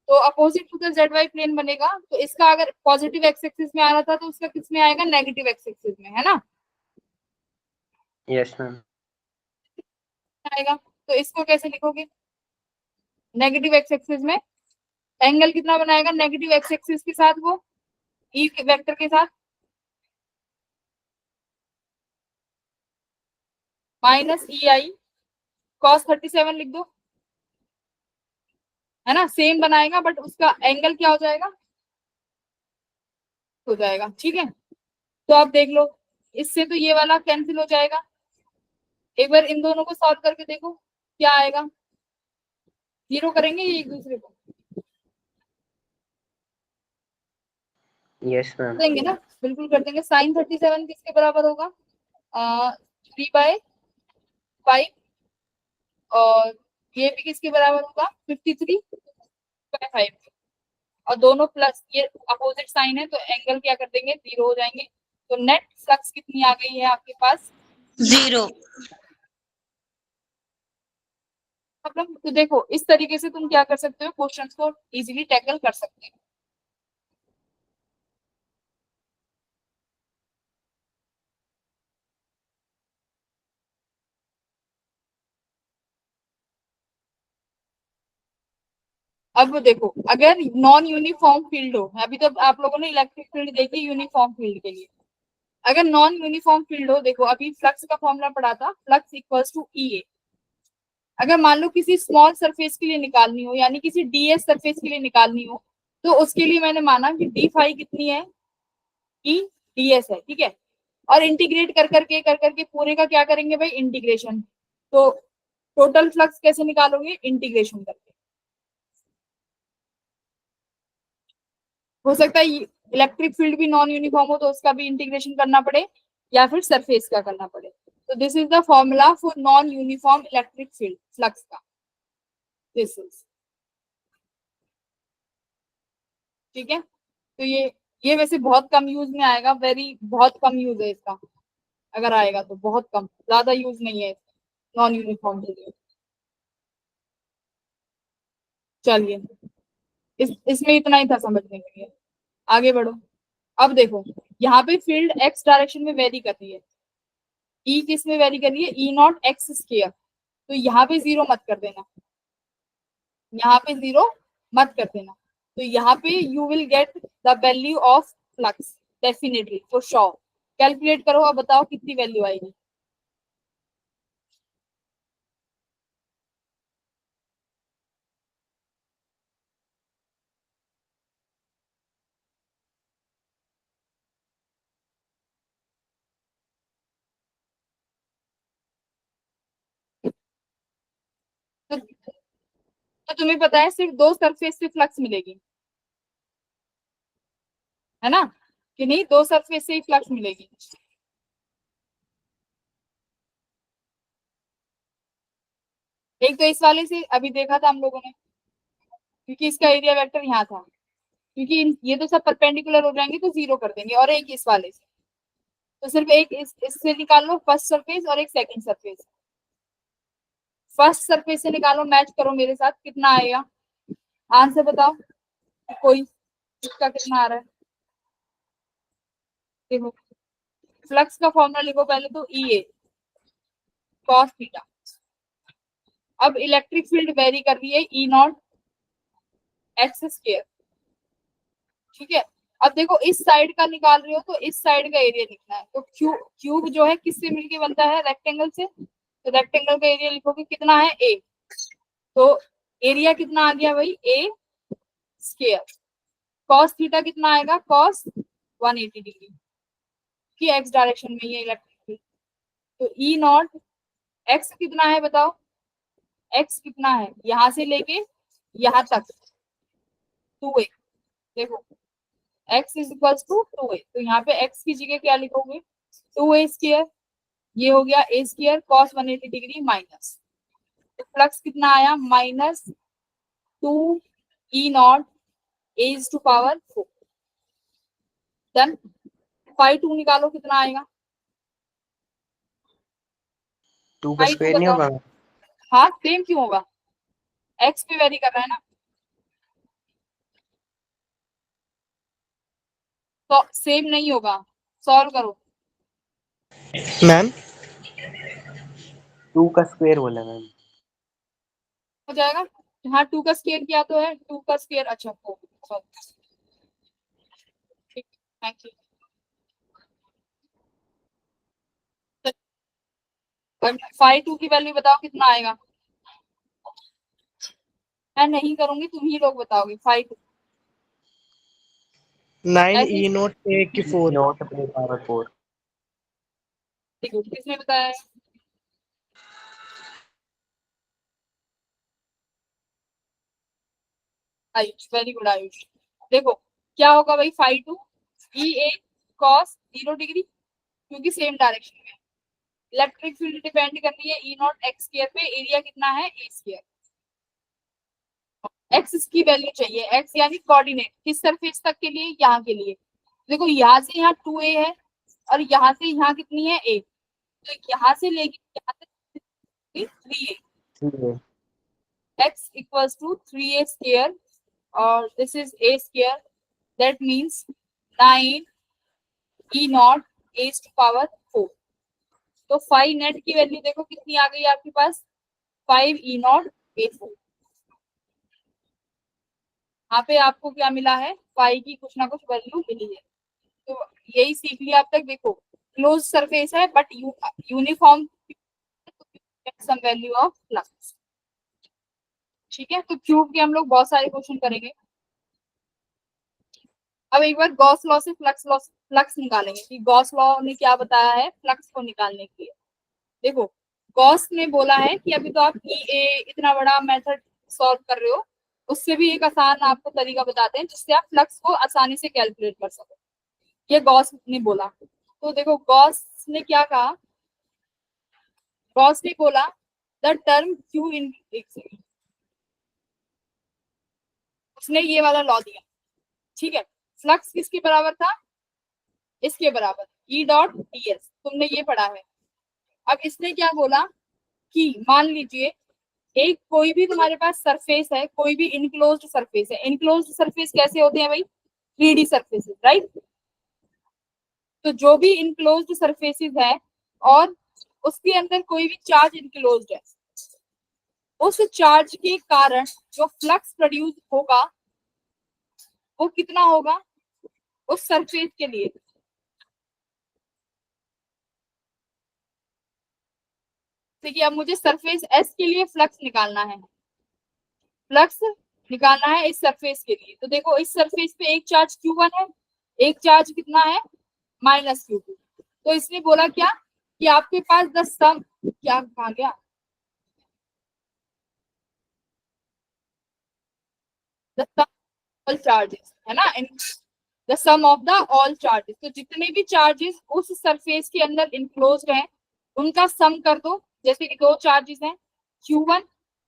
तो opposite to the Z Y plane बनेगा, तो इसका अगर पॉजिटिव एक्स एक्सिस में आ रहा था तो उसका किस में आएगा, नेगेटिव एक्स एक्सिस में, है ना, यस मैम। आएगा। तो इसको कैसे लिखोगे, नेगेटिव एक्स एक्सिस में एंगल कितना बनाएगा, नेगेटिव एक्स एक्सिस के साथ वो ई वेक्टर के साथ माइनस ई आई कॉस 37 लिख दो, है ना, सेम बनाएगा बट उसका एंगल क्या हो जाएगा, हो जाएगा, ठीक है। तो आप देख लो, इससे तो ये वाला कैंसिल हो जाएगा, एक बार इन दोनों को सॉल्व करके देखो क्या आएगा, जीरो करेंगे ये एक दूसरे को, यस मैम। देंगे ना, बिल्कुल कर देंगे। साइन 37 किसके बराबर होगा, 3/5, और ये भी किसके बराबर होगा, 53/5, और दोनों प्लस, ये अपोजिट साइन है तो एंगल क्या कर देंगे, जीरो हो जाएंगे। तो नेट फ्लक्स कितनी आ गई है आपके पास, जीरो। मतलब तो देखो इस तरीके से तुम क्या कर सकते हो, क्वेश्चंस को इजीली टैकल कर सकते हो। अब देखो अगर नॉन यूनिफॉर्म फील्ड हो, अभी तो आप लोगों ने इलेक्ट्रिक फील्ड देखी यूनिफॉर्म फील्ड के लिए, अगर नॉन यूनिफॉर्म फील्ड हो, देखो अभी फ्लक्स का फॉर्मूला पढ़ा था, flux equals to E A. अगर मान लो किसी स्मॉल सरफेस के लिए निकालनी हो, यानी किसी डीएस सरफेस के लिए निकालनी हो, तो उसके लिए मैंने माना कि डी फाई कितनी है, ई ds है, ठीक है। और इंटीग्रेट कर करके पूरे का क्या करेंगे भाई, इंटीग्रेशन। तो टोटल फ्लक्स कैसे निकालोगे, इंटीग्रेशन करके। हो सकता है इलेक्ट्रिक फील्ड भी नॉन यूनिफॉर्म हो तो उसका भी इंटीग्रेशन करना पड़े, या फिर सरफेस का करना पड़े। तो this is the formula for non uniform electric field flux का, दिस इज, ठीक है। तो ये वैसे बहुत कम यूज में आएगा, बहुत कम यूज है इसका, अगर आएगा तो बहुत कम, ज्यादा यूज नहीं है नॉन यूनिफॉर्म के लिए। चलिए, इसमें इतना ही था समझने के लिए, आगे बढ़ो। अब देखो, यहाँ पे फील्ड एक्स डायरेक्शन में वेरी कर रही है, ई किस में वेरी कर रही है, ई नॉट एक्स स्क्वायर। तो यहाँ पे जीरो मत कर देना, यहाँ पे जीरो मत कर देना। तो यहाँ पे you will get the value of flux definitely for sure. Calculate करो, अब बताओ कितनी वैल्यू आएगी। तो, तो तुम्हें पता है सिर्फ दो सरफेस से फ्लक्स मिलेगी, है ना, कि नहीं, दो सरफेस से ही फ्लक्स मिलेगी। एक तो इस वाले से अभी देखा था हम लोगों ने, क्योंकि इसका एरिया वेक्टर यहाँ था, क्योंकि ये तो सब परपेंडिकुलर हो जाएंगे तो जीरो कर देंगे। और एक इस वाले से, तो सिर्फ एक इससे निकाल लो फर्स्ट सरफेस और एक सेकंड सरफेस। फर्स्ट सरफेस से निकालो, मैच करो मेरे साथ, कितना आएगा आंसर बताओ, कोई इसका कितना आ रहा है। देखो, फ्लक्स का फॉर्मूला लिखो पहले तो, ई ए कॉस थीटा। अब इलेक्ट्रिक फील्ड वेरी कर रही है, ई नॉट एक्स स्क्वायर, ठीक है। अब देखो, इस साइड का निकाल रहे हो तो इस साइड का एरिया लिखना है। तो क्यूब जो है किससे मिलके बनता है, रेक्टेंगल से। तो रेक्टेंगल का एरिया लिखोगे कितना है, ए। तो एरिया कितना आ गया भाई, ए स्क्वायर। कॉस थीटा कितना आएगा, कॉस 180 डिग्री, की एक्स डायरेक्शन में ये इलेक्ट्रिक फील्ड। तो ई नॉट एक्स कितना है बताओ, एक्स कितना है यहां से लेके यहां तक, 2a। देखो, x is equal to 2a, तो यहाँ पे x की जगह क्या लिखोगे, 2a स्क्वायर। ये हो गया a square cos 180 degree minus, तो फ्लक्स कितना आया, minus 2 E naught a is to power 4। Done. 5 2 निकालो कितना आएगा, 2 का 5 2 स्क्वायर नहीं बताओ। होगा? हाँ, सेम क्यों होगा, x पे वेरी कर रहा है ना, तो सेम नहीं होगा। सॉल्व करो, मैम 2 का स्क्वायर बोला मैम। हो जाएगा। हाँ, 2 का स्क्वायर किया तो है, 2 का स्क्वायर, अच्छा 4, ठीक, थैंक यू। 5 2 की वैल्यू बताओ कितना आएगा, मैं नहीं करूंगी, तुम ही लोग बताओगे। 5 9 ऐसे ई नोट ए की 4। नॉट पे पावर 4। किसने बताया, आयुष, वेरी गुड आयुष। देखो क्या होगा भाई, 5 2 ई ए कॉस 0 डिग्री, क्योंकि सेम डायरेक्शन में। इलेक्ट्रिक फील्ड डिपेंड करती है ई नॉट एक्स स्क्वायर पे, एरिया कितना है, ए स्क्वायर। एक्स की वैल्यू चाहिए, एक्स यानी कोऑर्डिनेट, किस सरफेस तक के लिए, यहाँ के लिए। देखो, यहाँ से यहाँ 2a है, और यहाँ से यहाँ कितनी है, a। तो यहाँ से लेके यहाँ तक 3a, x equals to 3a square, और this is a square, that means 9 E naught a to power 4। तो 5 नेट की वैल्यू देखो कितनी आ गई आपके पास, 5 ई नॉट a4। यहाँ पे आपको क्या मिला है, फाई की कुछ ना कुछ वैल्यू मिली है। तो यही सीख लिया अब तक। देखो, क्लोज सरफेस है but uniform, sum value of flux, ठीक है। तो क्यूब के हम लोग बहुत सारे क्वेश्चन करेंगे। अब एक बार गॉस लॉ से फ्लक्स निकालेंगे कि गॉस लॉ ने क्या बताया है फ्लक्स को निकालने के लिए। देखो गॉस ने बोला है कि अभी तो आप इतना बड़ा मेथड सॉल्व कर रहे हो, उससे भी एक आसान आपको तरीका बताते हैं जिससे आप फ्लक्स को आसानी से कैलकुलेट कर सको। ये गॉस ने बोला। तो देखो गॉस ने क्या कहा, गॉस ने बोला द टर्म क्यू इन, एक सेकंड, उसने ये वाला लॉ दिया, ठीक है। फ्लक्स किसके बराबर था, इसके बराबर, ई डॉट डी एस, तुमने ये पढ़ा है। अब इसने क्या बोला कि मान लीजिए एक कोई भी तुम्हारे पास सरफेस है, कोई भी इनक्लोज्ड सरफेस है। इनक्लोज्ड सरफेस कैसे होते हैं भाई, 3D सरफेसेस, राइट। तो जो भी इनक्लोज्ड सरफेसेस है और उसके अंदर कोई भी चार्ज इनक्लोज्ड है, उस चार्ज के कारण जो फ्लक्स प्रोड्यूस होगा वो कितना होगा उस सरफेस के लिए। देखिए अब मुझे सरफेस एस के लिए फ्लक्स निकालना है, फ्लक्स निकालना है इस सरफेस के लिए। तो देखो इस सरफेस पे एक चार्ज Q1 है, एक चार्ज कितना है -Q2। तो इसने बोला क्या कि आपके पास द सम, क्या कहा गया, द सम ऑल चार्जेस, है ना, the sum of the all charges. तो जितने भी चार्जेस उस सरफेस के अंदर इनक्लोज्ड हैं उनका सम कर दो। जैसे कि दो चार्जेस हैं Q1,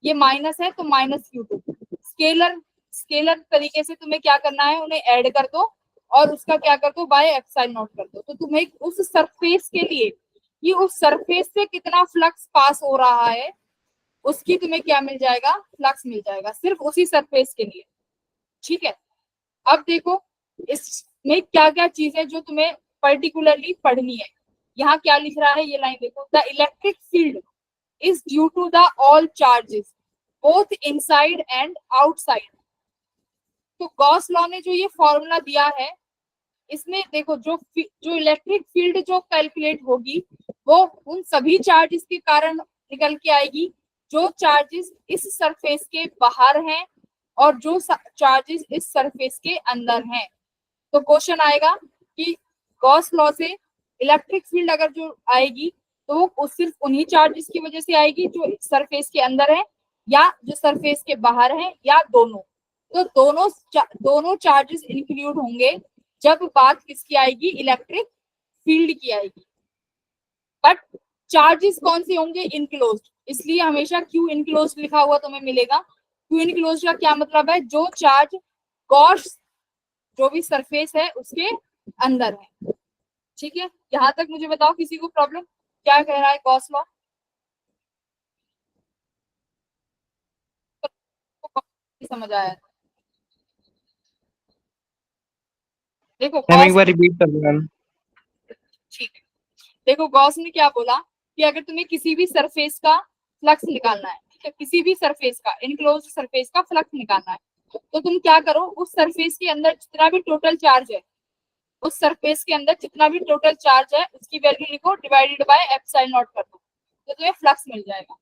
ये माइनस है तो -Q2। स्केलर स्केलर तरीके से तुम्हें क्या करना है, उन्हें ऐड कर दो और उसका क्या कर दो, बाय एप्सिलॉन नॉट कर दो। तो तुम्हें उस सरफेस के लिए कि उस सरफेस से कितना फ्लक्स पास हो रहा है उसकी तुम्हें क्या मिल जाएगा, फ्लक्स मिल जाएगा, सिर्फ उसी सरफेस के लिए, ठीक है। अब देखो इसमें क्या क्या चीजें जो तुम्हें पर्टिकुलरली पढ़नी है। यहाँ क्या लिख रहा है, ये लाइन देखो, the electric field is due to the all charges both inside and outside. तो गॉस लॉ ने जो ये फॉर्मूला दिया है, इसमें देखो जो इलेक्ट्रिक फील्ड जो कैलकुलेट होगी वो उन सभी चार्जेस के कारण निकल के आएगी जो चार्जेस इस सरफेस के बाहर हैं और जो चार्जेस इस सरफेस के अंदर हैं। तो क्वेश्चन आएगा कि गॉस लॉ से इलेक्ट्रिक फील्ड अगर जो आएगी तो वो सिर्फ उन्हीं चार्जेस की वजह से आएगी जो सरफेस के अंदर है या जो सरफेस के बाहर है या दोनों। तो दोनों चार्जेस इंक्लूड होंगे जब बात किसकी आएगी, इलेक्ट्रिक फील्ड की आएगी। बट चार्जेस कौन से होंगे, इनक्लोज्ड, इसलिए हमेशा क्यू इनक्लोज्ड लिखा हुआ तुम्हें मिलेगा। क्यू इनक्लोज्ड का क्या मतलब है, जो चार्ज गॉस जो भी सरफेस है उसके अंदर है, ठीक है। यहां तक मुझे बताओ किसी को प्रॉब्लम, क्या कह रहा है गॉस लॉ, समझ आया। देखो मैम एक गॉस, बार रिपीट कर दो मैम। ठीक है, देखो गॉस ने क्या बोला कि अगर तुम्हें किसी भी सरफेस का फ्लक्स निकालना है, ठीक है, किसी भी सरफेस का, इनक्लोज्ड सरफेस का फ्लक्स निकालना है, तो तुम क्या करो, उस सरफेस के अंदर जितना भी टोटल चार्ज है, उस सरफेस के अंदर जितना भी टोटल चार्ज है उसकी वैल्यू लिखो डिवाइडेड बाय एप्सिलॉन नॉट कर दो, तो तुम्हें फ्लक्स मिल जाएगा।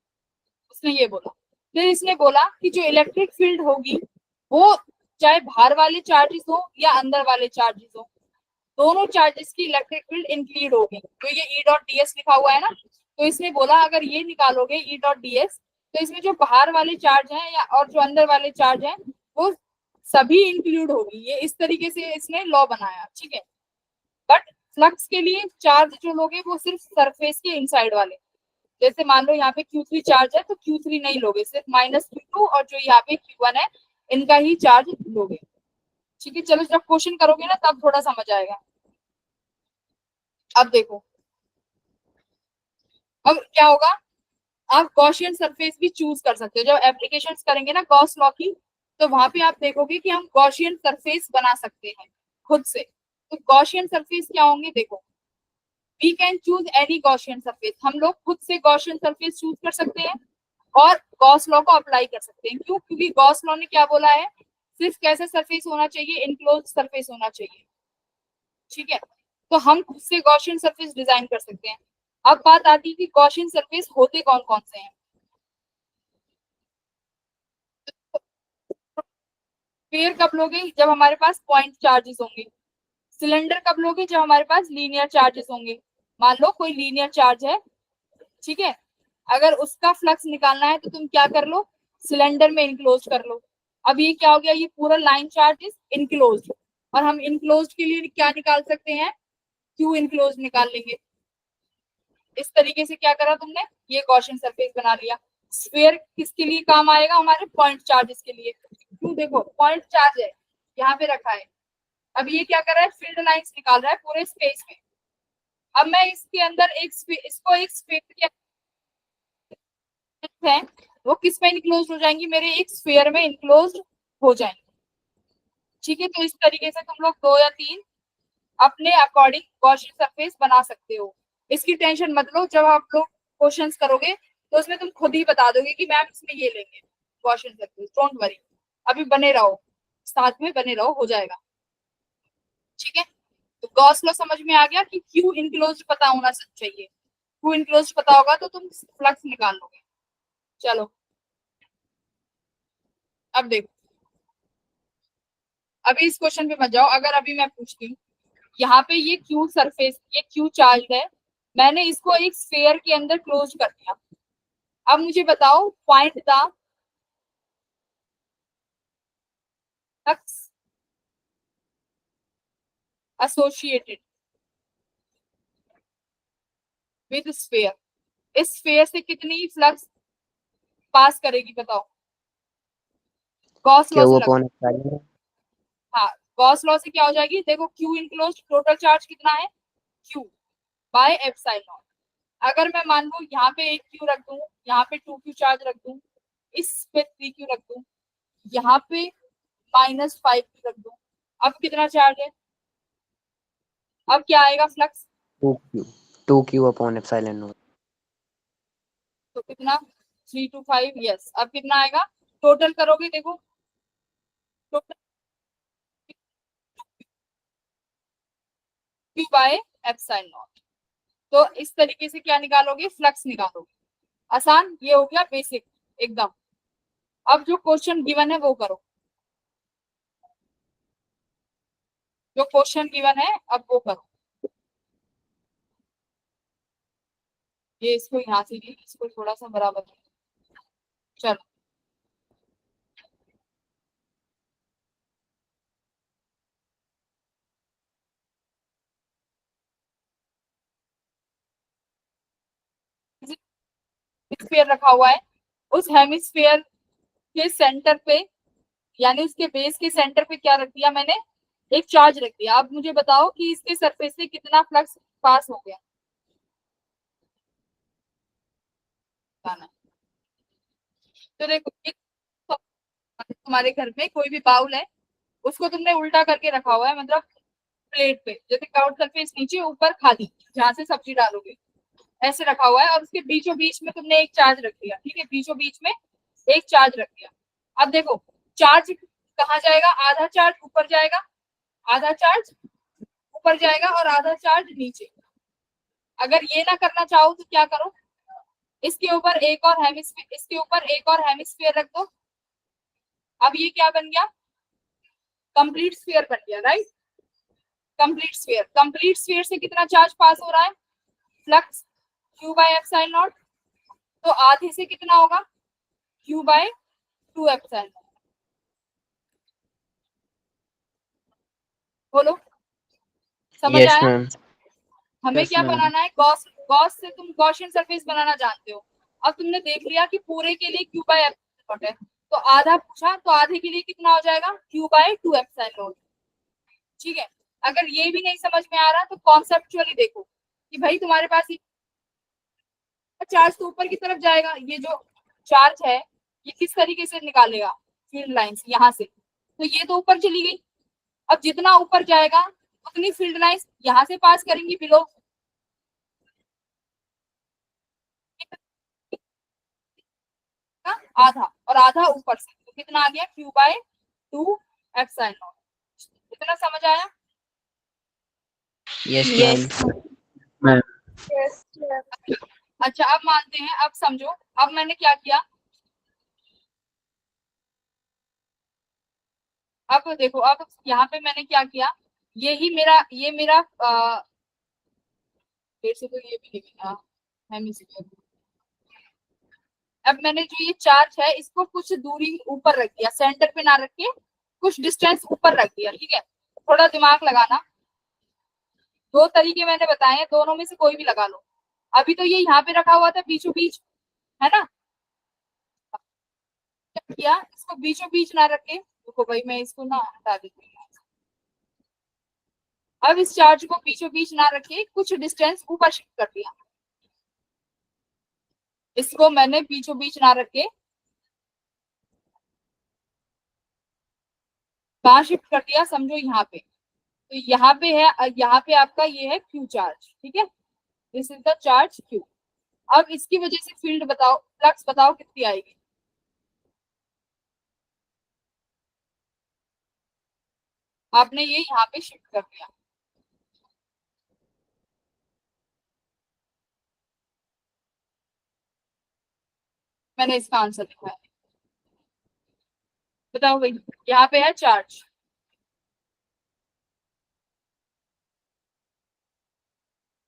उसने ये बोला। फिर इसने बोला कि जो इलेक्ट्रिक फील्ड होगी वो चाहे बाहर वाले चार्जेस हो या अंदर वाले चार्जेस हो, दोनों चार्जेस की इलेक्ट्रिक फील्ड इंक्लूड होगी। तो ये ई डॉट डी एस लिखा हुआ है ना, तो इसने बोला अगर ये निकालोगे ई डॉट डी एस तो इसमें जो बाहर वाले चार्ज हैं या और जो अंदर वाले चार्ज हैं वो सभी इंक्लूड होगी। ये इस तरीके से इसने लॉ बनाया, ठीक है। बट फ्लक्स के लिए चार्ज जो लोगे वो सिर्फ सरफेस के इनसाइड वाले, जैसे मान लो यहाँ पे Q3 चार्ज है तो Q3 नहीं लोगे, सिर्फ -Q2 और जो यहाँ पे Q1 है इनका ही चार्ज लोगे, ठीक है। चलो जब क्वेश्चन करोगे ना तब थोड़ा समझ आएगा। अब देखो अब क्या होगा, आप गॉसियन सरफेस भी चूज कर सकते हो। जब एप्लीकेशन करेंगे ना गॉस लॉ की तो वहां पे आप देखोगे कि हम गॉसियन सरफेस बना सकते हैं खुद से। तो गॉसियन सरफेस क्या होंगे, देखो we can choose any Gaussian surface, हम लोग खुद से गॉसियन सरफेस चूज कर सकते हैं और गॉस लॉ को अप्लाई कर सकते हैं। क्यों, क्योंकि गॉस लॉ ने क्या बोला है, सिर्फ कैसा सरफेस होना चाहिए, इनक्लोज सरफेस होना चाहिए, ठीक है। तो हम खुद से गॉसियन सरफेस डिजाइन कर सकते हैं। अब बात आती है कि गॉसियन सरफेस होते कौन कौन से हैं। स्फीयर कब लोगे? जब हमारे पास पॉइंट चार्जेस होंगे। सिलेंडर कब लोगे? जब हमारे पास लीनियर चार्जेस होंगे। मान लो कोई लीनियर चार्ज है, ठीक है, अगर उसका फ्लक्स निकालना है तो तुम क्या कर लो, सिलेंडर में इनक्लोज कर लो। अब ये क्या हो गया, ये पूरा लाइन चार्ज इज इनक्लोज, और हम इनक्लोज के लिए क्या निकाल सकते हैं, क्यू इनक्लोज निकाल लेंगे। इस तरीके से क्या करा तुमने, ये गॉसियन सरफेस बना लिया। स्फीयर किसके लिए काम आएगा? हमारे पॉइंट चार्जेस के लिए। क्यों? देखो पॉइंट चार्ज है, यहाँ पे रखा है। अब ये क्या कर रहा है, फील्ड लाइंस निकाल रहा है पूरे स्पेस में। अब मैं इसके अंदर इसको एक स्फीयर के है, वो किस में इनक्लोज हो जाएंगी, मेरे एक स्फीयर में इनक्लोज हो जाएंगे। ठीक है, तो इस तरीके से तुम लोग 2 या 3 अपने अकॉर्डिंग गॉसियन सरफेस बना सकते हो। इसकी टेंशन मत लो, जब आप लोग क्वेश्चंस करोगे तो उसमें तुम खुद ही बता दोगे कि मैम इसमें ये लेंगे गॉसियन सरफेस, डोंट वरी। अभी बने रहो, साथ में बने रहो, हो जाएगा। ठीक है, तो गॉस लॉ समझ में आ गया कि क्यू इनक्लोज पता होना चाहिए। क्यू इनक्लोज पता होगा तो तुम फ्लक्स निकाल लोगे। चलो अब देखो, अभी इस क्वेश्चन पे मत जाओ। अगर अभी मैं पूछती हूँ, यहाँ पे ये क्यू सरफेस, ये क्यू चार्ज है, मैंने इसको एक स्फीयर के अंदर क्लोज कर दिया। अब मुझे बताओ, find the flux associated with sphere. इस स्फीयर से कितनी फ्लक्स पास करेगी बताओ? गॉस लॉ से लगा। हाँ, गॉस लॉ से क्या हो जाएगी, देखो क्यू इनक्लोज, टोटल चार्ज कितना है, क्यू बाय एप्सिलॉन। अगर मैं मान लू यहाँ पे एक क्यू रख दूं, यहाँ पे 2 क्यू चार्ज रख दूं, इस पे 3 क्यू रख दूं, यहाँ पे -5 क्यू रख दूं, अब कितना चार्ज है? अब क्या आएगा flux? 2q upon epsilon not. तो कितना, 3 to 5, यस। अब कितना आएगा, टोटल करोगे, देखो total Q by epsilon not. तो इस तरीके से क्या निकालोगे, फ्लक्स निकालोगे। आसान, ये हो गया बेसिक एकदम। अब जो क्वेश्चन गिवन है वो करो, जो क्वेश्चन गिवन है अब वो करो। ये इसको यहाँ से भी, इसको थोड़ा सा बराबर करो। चलो हेमिस्फीयर रखा हुआ है, उस हेमिस्फीयर के सेंटर पे, यानी उसके बेस के सेंटर पे क्या रख दिया मैंने, एक चार्ज रख दिया। अब मुझे बताओ कि इसके सरफेस से कितना फ्लक्स पास हो गया। तो देखो, तुम्हारे घर में कोई भी बाउल है, उसको तुमने उल्टा करके रखा हुआ है, मतलब प्लेट पे, जैसे कर्व सरफेस नीचे, ऊपर खाली, जहां से सब्जी डालोगे, ऐसे रखा हुआ है, और उसके बीचों बीच में तुमने एक चार्ज रख दिया। ठीक है, बीचों बीच में एक चार्ज रख दिया। अब देखो, चार्ज कहाँ जाएगा, आधा चार्ज ऊपर जाएगा, आधा चार्ज ऊपर जाएगा, और आधा चार्ज नीचे। अगर ये ना करना चाहो तो क्या करो, इसके ऊपर एक और हेमिस्फीयर, इसके ऊपर एक और हेमिस्फीयर रख दो। अब ये क्या बन गया, कंप्लीट स्फीयर बन गया, right. Complete sphere, complete sphere से कितना चार्ज पास हो रहा है, flux Q by epsilon not. तो आधे से कितना होगा, क्यू बाय 2 एप्सिलॉन। बोलो, समझ यस आया? मैम। हमें यस क्या मैम। बनाना है, गॉस से तुम गॉसियन सरफेस बनाना जानते हो। अब तुमने देख लिया कि पूरे के लिए क्यू बाय एप्सिलॉन नॉट है, तो आधा पूछा तो आधे के लिए कितना हो जाएगा, क्यू बाय 2 एप्सिलॉन नॉट। ठीक है, अगर ये भी नहीं समझ में आ रहा तो कॉन्सेप्चुअली देखो कि भाई तुम्हारे पास चार्ज तो ऊपर की तरफ जाएगा, ये जो चार्ज है ये किस तरीके से निकालेगा, फील्ड लाइंस यहाँ से, तो ये तो ऊपर चली गई। अब जितना ऊपर जाएगा उतनी फील्ड लाइंस यहाँ से पास करेंगी बिलो, आधा, और आधा ऊपर से, तो कितना आ गया, क्यू बाय 2 एप्सिलॉन नॉट। इतना समझ आया? Yes yes ma'am. Yes, yes. अच्छा, अब मानते हैं, अब समझो, अब मैंने क्या किया, अब देखो, अब यहाँ पे मैंने क्या किया, ये मेरा फिर से तो ये भी लिखना हेमिस्फीयर। अब मैंने जो ये चार्ज है इसको कुछ दूरी ऊपर रख दिया, सेंटर पे ना रख के कुछ डिस्टेंस ऊपर रख दिया, ठीक है। थोड़ा दिमाग लगाना, दो तरीके मैंने बताए हैं, दोनों में से कोई भी लगा लो। अभी तो ये यहाँ पे रखा हुआ था बीचों बीच, है ना। क्या किया, इसको बीचों बीच ना रखे, देखो भाई मैं इसको ना हटा देती हूँ। अब इस चार्ज को बीचों बीच ना रखे कुछ डिस्टेंस ऊपर शिफ्ट कर दिया, इसको मैंने बीचों बीच ना रखे कहाँ शिफ्ट कर दिया, समझो यहाँ पे। तो यहाँ पे है, यहाँ पे आपका ये है क्यू चार्ज, ठीक है, this is the charge Q. अब इसकी वजह से फील्ड बताओ, फ्लक्स बताओ कितनी आएगी। आपने ये यहाँ पे शिफ्ट कर दिया, मैंने इसका आंसर लिखा है, बताओ भाई। यहाँ पे है चार्ज,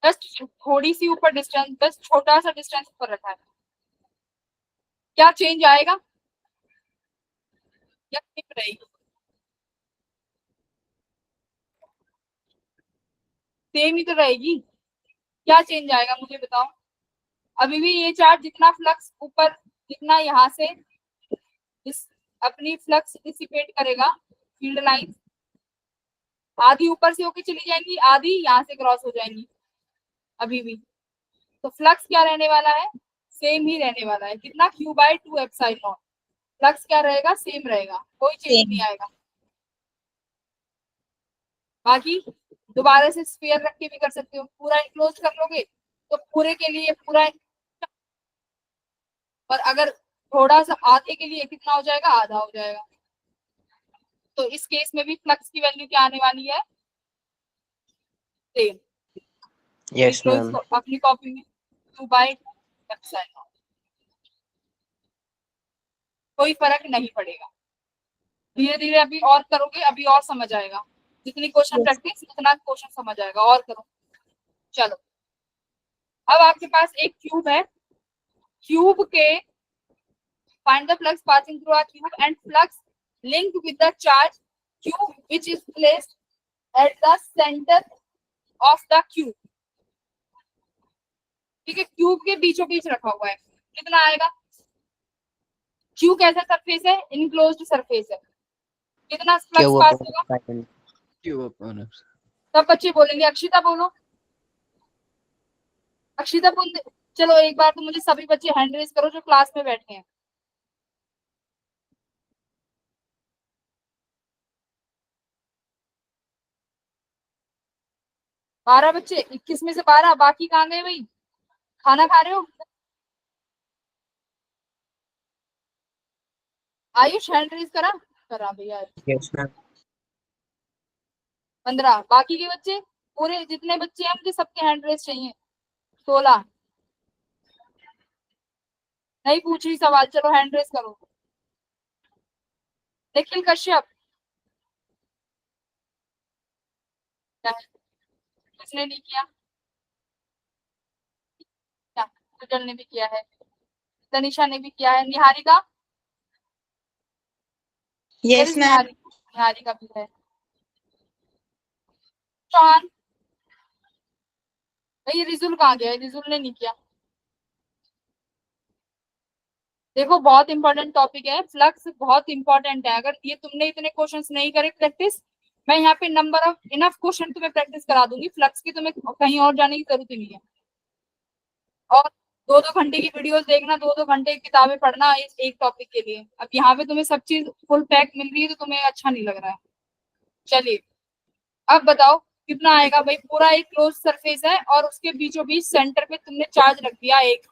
बस थोड़ी सी ऊपर डिस्टेंस, बस छोटा सा डिस्टेंस ऊपर रखा है, क्या चेंज आएगा या सेम रहेगी? सेम ही तो रहेगी, क्या चेंज आएगा मुझे बताओ। अभी भी ये चार्ज जितना फ्लक्स ऊपर, जितना यहाँ से इस अपनी फ्लक्स डिसिपेट करेगा, फील्ड लाइन आधी ऊपर से होके चली जाएंगी, आधी यहाँ से क्रॉस हो जाएंगी अभी भी। तो फ्लक्स क्या रहने वाला है, सेम ही रहने वाला है, कितना Q/2 एप्सिलॉन। फ्लक्स क्या रहेगा, सेम रहेगा, कोई चेंज नहीं आएगा। बाकी दोबारा से स्फीयर रख के भी कर सकते हो, पूरा इनक्लोज कर लोगे तो पूरे के लिए पूरा, और अगर थोड़ा सा आधे के लिए कितना हो जाएगा, आधा हो जाएगा। तो इस केस में भी फ्लक्स की वैल्यू क्या आने वाली है, सेम। Yes, तो ma'am. इसको अपनी कॉपी में Q/एप्सिलॉन, कोई फर्क नहीं पड़ेगा। धीरे धीरे अभी और करोगे, अभी और समझ आएगा, जितनी क्वेश्चन प्रैक्टिस उतना क्वेश्चन समझ आएगा, और करो। चलो, अब आपके पास एक क्यूब है, क्यूब के find the flux passing through a cube and flux linked with the charge q which is placed at the center of the cube, ठीक है। क्यूब के बीचों बीच रखा हुआ है, कितना आएगा। क्यू कैसा सरफेस है, इनक्लोज्ड सरफेस है, कितना फ्लक्स Q पास upon होगा। epsilon. Q upon epsilon. सब बच्चे बोलेंगे, अक्षिता बोलो, अक्षिता बोल दे। चलो एक बार तो मुझे सभी बच्चे हैंड रेज करो जो क्लास में बैठे हैं। बारह बच्चे, 21 में से 12, बाकी कहाँ गए भाई, खाना खा रहे हो। आयुष हैंड रेज करा करा भैया। Yes, ma'am. 15, बाकी के बच्चे, पूरे जितने बच्चे हैं मुझे सबके हैंड रेस चाहिए। 16, नहीं पूछ रही सवाल, चलो हैंड रेस करो। निखिल कश्यप, किसने नहीं किया, क्या सुजल ने भी किया है, तनिषा ने भी किया है, निहारिका, Yes, ma'am. निहारिका भी है, चौहान भाई, रिजुल कहाँ गया है, रिजुल ने नहीं किया। देखो बहुत इंपॉर्टेंट टॉपिक है, फ्लक्स बहुत इंपॉर्टेंट है। अगर ये तुमने इतने क्वेश्चंस नहीं करे प्रैक्टिस, मैं यहाँ पे नंबर ऑफ इनफ क्वेश्चन तुम्हें प्रैक्टिस करा दूंगी, फ्लक्स की तुम्हें कहीं और जाने की जरूरत ही नहीं है। और 2-2 घंटे की वीडियोस देखना, 2-2 घंटे की किताबें पढ़ना इस एक टॉपिक के लिए। अब यहाँ पे तुम्हें सब चीज फुल पैक मिल रही है तो तुम्हें अच्छा नहीं लग रहा है। चलिए अब बताओ कितना आएगा भाई, पूरा एक क्लोज सरफेस है और उसके बीचों बीच सेंटर पे तुमने चार्ज रख दिया एक,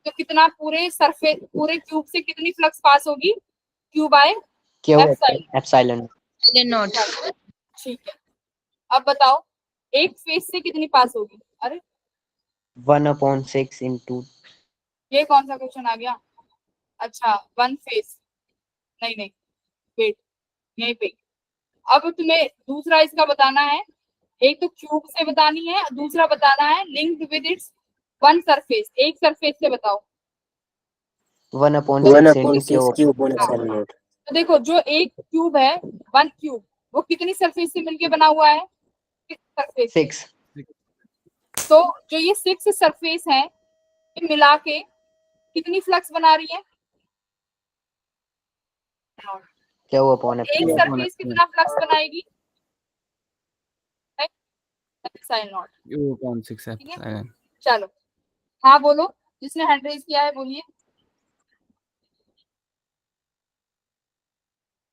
तो कितना पूरे सरफेस, पूरे क्यूब से कितनी फ्लक्स पास होगी, Q Q/एप्सिलॉन। epsilon. नोट। ठीक है, अब बताओ एक फेस से कितनी पास होगी। अरे 1/6 into. ये कौन सा क्वेश्चन आ गया, अच्छा वन फेस, नहीं नहीं वेट, यहीं पे अब तुम्हें दूसरा इसका बताना है, एक तो क्यूब से बतानी है, दूसरा बताना है linked with its one surface. एक सरफेस से बताओ। 1/6 क्यूब ऑन एप्सिलॉन नॉट। तो देखो जो एक क्यूब है, वन क्यूब, वो कितनी सरफेस से मिलके बना हुआ है? 6 सरफेस। 6 तो जो ये 6 सरफेस है, ये मिला के कितनी फ्लक्स बना रही है? क्यू अपॉन एक एप्सिलॉन। सरफेस कितना फ्लक्स बनाएगी? Epsilon not. U/6 ठीक है, एप्सिलॉन। चलो हाँ बोलो, जिसने हैंड रेज किया है बोलिए।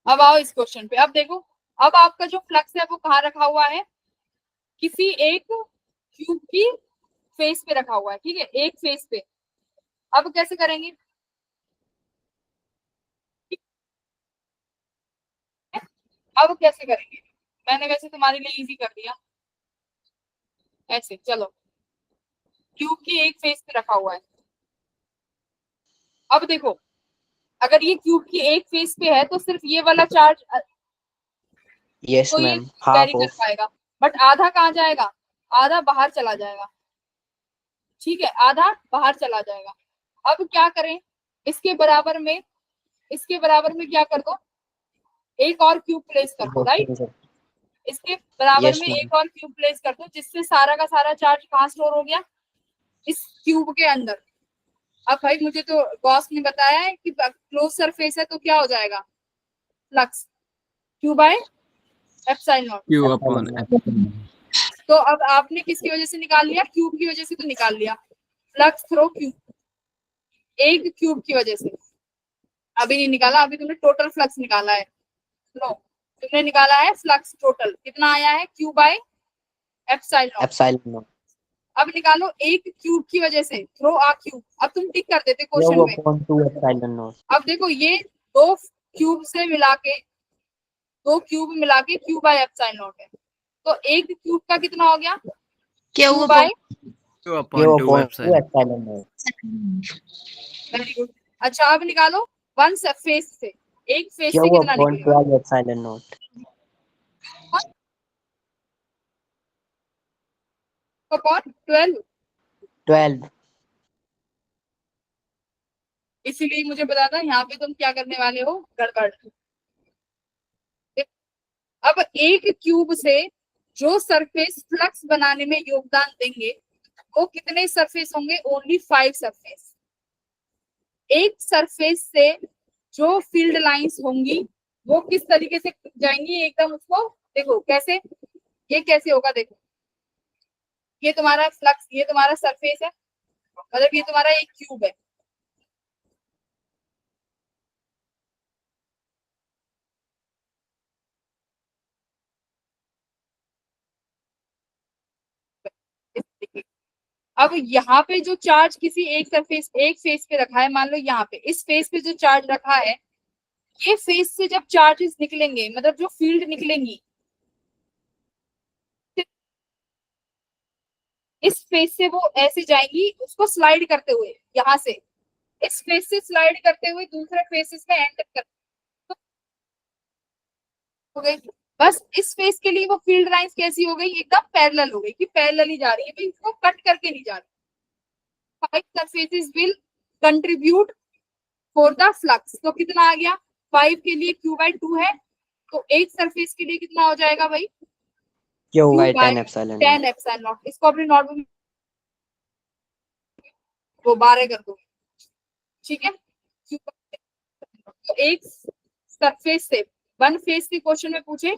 अब आओ इस क्वेश्चन पे। अब देखो, अब आपका जो फ्लक्स है वो कहाँ रखा हुआ है? किसी एक क्यूब की फेस पे रखा हुआ है, ठीक है, एक फेस पे। अब कैसे करेंगे? अब कैसे करेंगे? मैंने वैसे तुम्हारे लिए इजी कर दिया। ऐसे चलो, क्यूब की एक फेस पे रखा हुआ है। अब देखो, अगर ये क्यूब की एक फेस पे है तो सिर्फ ये वाला चार्ज यस तो ये मैम, कैरी हाफ कर ऑफ। पाएगा, बट आधा कहाँ जाएगा? आधा बाहर चला जाएगा। ठीक है, आधा बाहर चला जाएगा। अब क्या करें? इसके बराबर में, इसके बराबर में क्या कर दो? एक और क्यूब प्लेस कर दो, राइट? इसके बराबर यस में मैम। एक और क्यूब प्लेस कर दो, जिससे सारा का सारा चार्ज कहाँ स्टोर हो गया? इस क्यूब के अंदर। अब भाई मुझे तो गॉस ने बताया है कि क्लोज सरफेस है तो क्या हो जाएगा? Flux Q by epsilon naught. U/एप्सिलॉन। तो अब आपने किसकी वजह से निकाल लिया? क्यूब की वजह से तो निकाल लिया। फ्लक्स थ्रो क्यूब, एक क्यूब की वजह से। अभी नहीं निकाला, अभी तुमने टोटल फ्लक्स निकाला है। नो, तुमने निकाला है फ्लक्स टोटल कितना आया है? Q by epsilon. Epsilon naught. अब निकालो एक क्यूब की वजह से, थ्रो आ क्यूब। अब तुम टिक कर देते क्वेश्चन में। Q/2 epsilon naught. अब देखो, ये दो क्यूब से मिला के, दो क्यूब मिला के क्यू बाय एप्सिलॉन नॉट है। तो एक क्यूब का कितना हो गया? क्या क्यू हुआ? By. Q/2 epsilon. Epsilon naught. Very good. अच्छा अब निकालो वन फेस से, एक फेस से कितना निकलेगा? Q/12 epsilon not. अपॉन 12। 12। इसीलिए मुझे बता था यहाँ पे तुम क्या करने वाले हो, गड़बड़। अब एक क्यूब से जो सरफेस फ्लक्स बनाने में योगदान देंगे वो कितने सरफेस होंगे? Only 5 surface. एक सरफेस से जो फील्ड लाइंस होंगी वो किस तरीके से जाएंगी एकदम, उसको देखो कैसे, ये कैसे होगा। देखो, ये तुम्हारा फ्लक्स, ये तुम्हारा सरफेस है, मतलब ये तुम्हारा एक क्यूब है। अब यहाँ पे जो चार्ज किसी एक सरफेस, एक फेस पे रखा है, मान लो यहाँ पे इस फेस पे जो चार्ज रखा है, ये फेस से जब चार्जेस निकलेंगे, मतलब जो फील्ड निकलेंगी इस फेस से, वो ऐसे जाएंगी उसको स्लाइड करते हुए, यहाँ से इस फेस से स्लाइड करते हुए दूसरे फेसेस में एंटर कर हो गई। बस इस फेस के लिए वो फील्ड लाइंस कैसी हो गई? एकदम पैरेलल हो गई, कि पैरेलल ही जा रही है भाई, इसको कट करके नहीं जा रही। 5 surfaces will contribute for the flux. तो कितना आ गया? 5 के लिए Q/2 है, तो एक सरफेस के लिए कितना हो जाएगा भाई? Q/10 epsilon 10 not. Epsilon not. इसको अपने नोटबुक में वो 12 कर दो, ठीक है। तो एक सरफेस से, वन फेस के क्वेश्चन में पूछे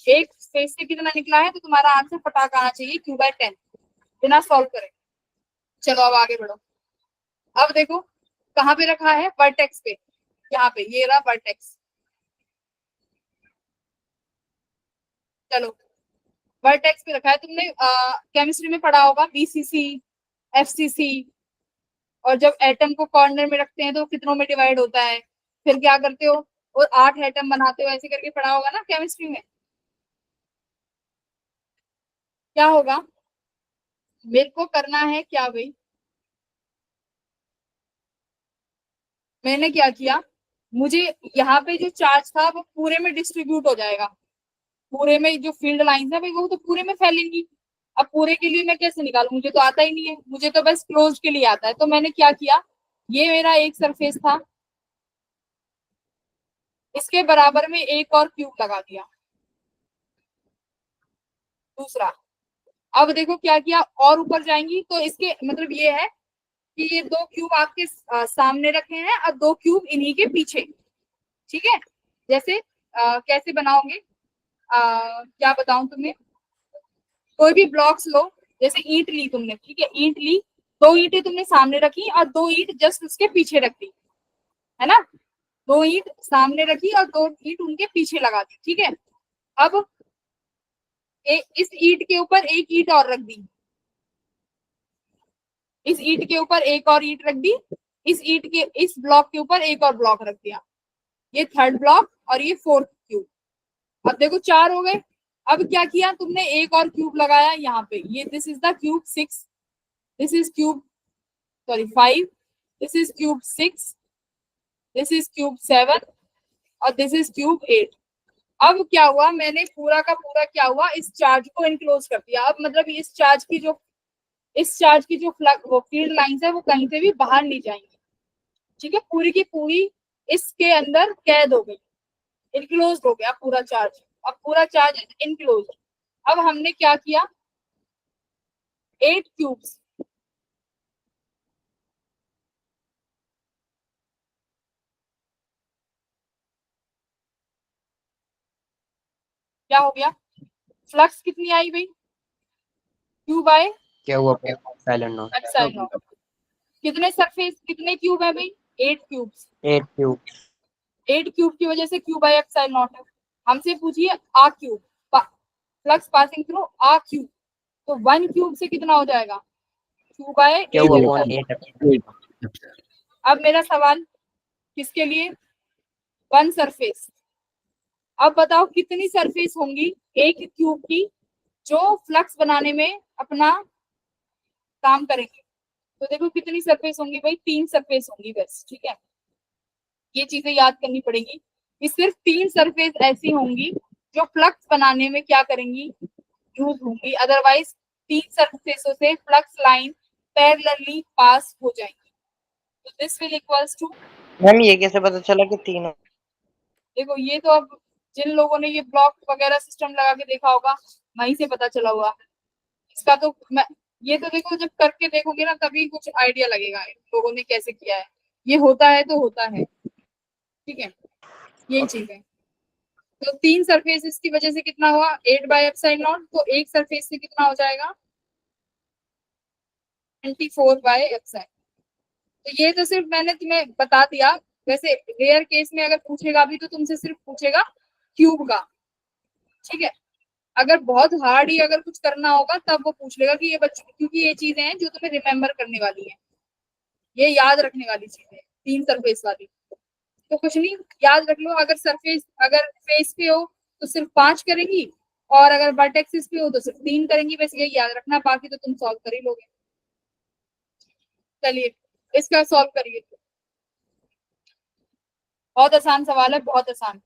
एक फेस से कितना निकला है, तो तुम्हारा आंसर फटाक आना चाहिए Q/10 बिना सॉल्व करे। चलो अब आगे बढ़ो। अब देखो कहाँ पे रखा है? वर्टेक्स पे, यहाँ पे, ये रहा वर्टेक्स। चलो वर्टेक्स पे रखा है। तुमने केमिस्ट्री में पढ़ा होगा BCC, FCC, और जब एटम को कॉर्नर में रखते हैं तो कितनों में डिवाइड होता है, फिर क्या करते हो और 8 एटम बनाते हो, ऐसे करके पढ़ा होगा ना केमिस्ट्री में। क्या होगा? मेरे को करना है क्या भाई? मैंने क्या किया, मुझे यहाँ पे जो चार्ज था वो पूरे में डिस्ट्रीब्यूट हो जाएगा, पूरे में जो फील्ड लाइंस है भाई वो तो पूरे में फैलेंगी। अब पूरे के लिए मैं कैसे निकालूं, मुझे तो आता ही नहीं है, मुझे तो बस क्लोज के लिए आता है। तो मैंने क्या किया, ये मेरा एक सरफेस था, इसके बराबर में एक और क्यूब लगा दिया, दूसरा। अब देखो क्या किया, और ऊपर जाएंगी तो इसके मतलब ये है कि ये दो क्यूब आपके सामने रखे हैं और दो क्यूब इन्हीं के पीछे। ठीक है, जैसे कैसे बनाओगे, क्या बताऊं तुम्हें, कोई भी ब्लॉक्स लो, जैसे ईंट ली तुमने, ठीक है, ईंट ली, दो ईंटें तुमने सामने रखी और दो ईंट जस्ट उसके पीछे रख दी, है ना, दो ईंट सामने रखी और दो ईंट उनके पीछे लगा दी। ठीक है, अब इस ईंट के ऊपर एक ईंट और रख दी, इस ईंट के ऊपर एक और ईंट रख दी, इस ईंट के इस ब्लॉक के ऊपर एक और ब्लॉक रख दिया, ये थर्ड ब्लॉक और ये फोर्थ क्यूब। अब देखो चार हो गए। अब क्या किया तुमने, एक और क्यूब लगाया यहाँ पे, ये this is the cube 6, this is cube sorry 5, this is cube 6, this is cube 7 और दिस इज क्यूब 8। अब क्या हुआ, मैंने पूरा का पूरा क्या हुआ, इस चार्ज को इनक्लोज कर दिया। अब मतलब इस चार्ज की जो वो फील्ड लाइंस है वो कहीं से भी बाहर नहीं जाएंगी। ठीक है, पूरी की पूरी इसके अंदर कैद हो गई, इनक्लोज हो गया पूरा चार्ज। अब पूरा चार्ज इनक्लोज। अब हमने क्या किया, 8 क्यूब्स, क्या हो गया, फ्लक्स कितनी आई भाई, क्यू बाय क्या हुआ एप्सिलॉन नॉट एप्सिलॉन नॉट। कितने सरफेस कितने क्यूब है भाई, 8 क्यूब्स, 8 क्यूब 8 क्यूब की वजह से क्यू बाय एप्सिलॉन नॉट है। हमसे पूछिए आ क्यूब, फ्लक्स पासिंग थ्रू आ क्यूब, तो 1 क्यूब से कितना हो जाएगा, क्यू बाय क्या 8 हुआ एप्सिलॉन। 8 अब मेरा सवाल किसके लिए, 1 सरफेस। अब बताओ कितनी सरफेस होंगी एक क्यूब की जो फ्लक्स बनाने में अपना काम करेंगे। तो देखो कितनी सरफेस होंगी भाई, 3 सरफेस होंगी बस। ठीक है, ये चीजें याद करनी पड़ेगी कि सिर्फ 3 सरफेस ऐसी होंगी जो फ्लक्स बनाने में क्या करेंगी, यूज होंगी, अदरवाइज 3 सरफेसों से फ्लक्स लाइन पैरेलली पास हो जाएंगी। तो this will equals to, ma'am ये कैसे पता चला कि 3 देखो ये तो अब जिन लोगों ने ये ब्लॉक वगैरह सिस्टम लगा के देखा होगा वहीं से पता चला हुआ, इसका तो मैं, ये तो देखो जब करके देखोगे ना तभी कुछ आइडिया लगेगा इन लोगों ने कैसे किया है, ये होता है तो होता है। ठीक है, यही चीज है। तो 3 सरफेस की वजह से कितना हुआ, 8 बाय एप्सिलॉन नॉट, तो एक सरफेस से कितना हो जाएगा, 24 बाय एप्सिलॉन। तो ये तो सिर्फ मैंने तुम्हें बता दिया, वैसे रेयर केस में अगर पूछेगा भी तो तुमसे सिर्फ पूछेगा क्यूब का। ठीक है, अगर बहुत हार्ड ही अगर कुछ करना होगा तब वो पूछ लेगा कि ये बच्चों, क्योंकि ये चीजें हैं जो तुम्हें रिमेम्बर करने वाली है, ये याद रखने वाली चीजें, 3 सरफेस वाली। तो कुछ नहीं, याद रख लो, अगर सरफेस अगर फेस पे हो तो सिर्फ 5 करेंगी, और अगर वर्टेक्सिस पे हो तो सिर्फ 3 करेंगी, बस ये याद रखना, बाकी तो तुम सॉल्व कर ही लोगे। चलिए इसका सॉल्व करिए, बहुत आसान सवाल है, बहुत आसान।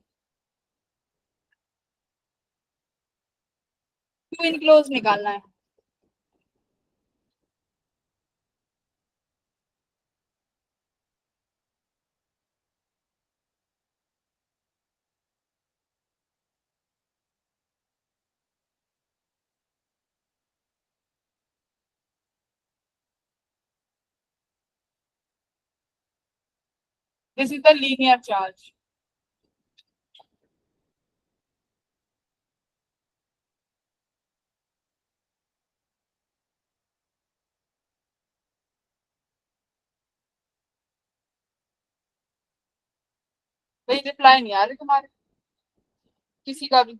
क्यों इनक्लोज निकालना है, this is the linear charge. भाई रिप्लाई नहीं आ रही तुम्हारे किसी का भी।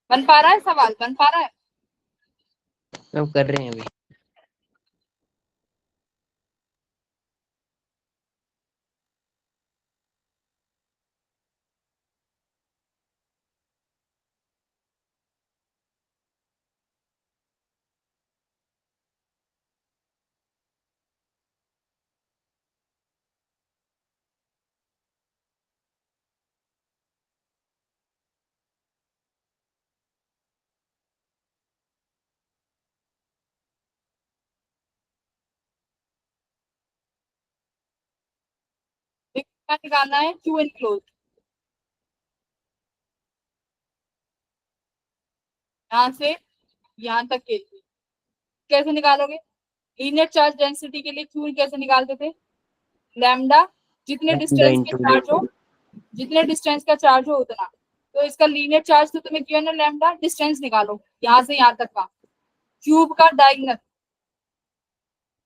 बन पा रहा है सवाल, बन पा रहा है। मैम कर रहे हैं अभी। क्या निकालना है, क्यू इनक्लोज। यहाँ से यहाँ तक के लिए कैसे निकालोगे, लीनियर चार्ज डेंसिटी के लिए क्यू कैसे निकालते थे, लैम्डा जितने डिस्टेंस के चार्ज हो, जितने डिस्टेंस का चार्ज हो उतना। तो इसका लीनियर चार्ज तो तुम्हें गिवन है लैम्डा, डिस्टेंस निकालो यहाँ से यहाँ तक का, क्यूब का डायगोनल,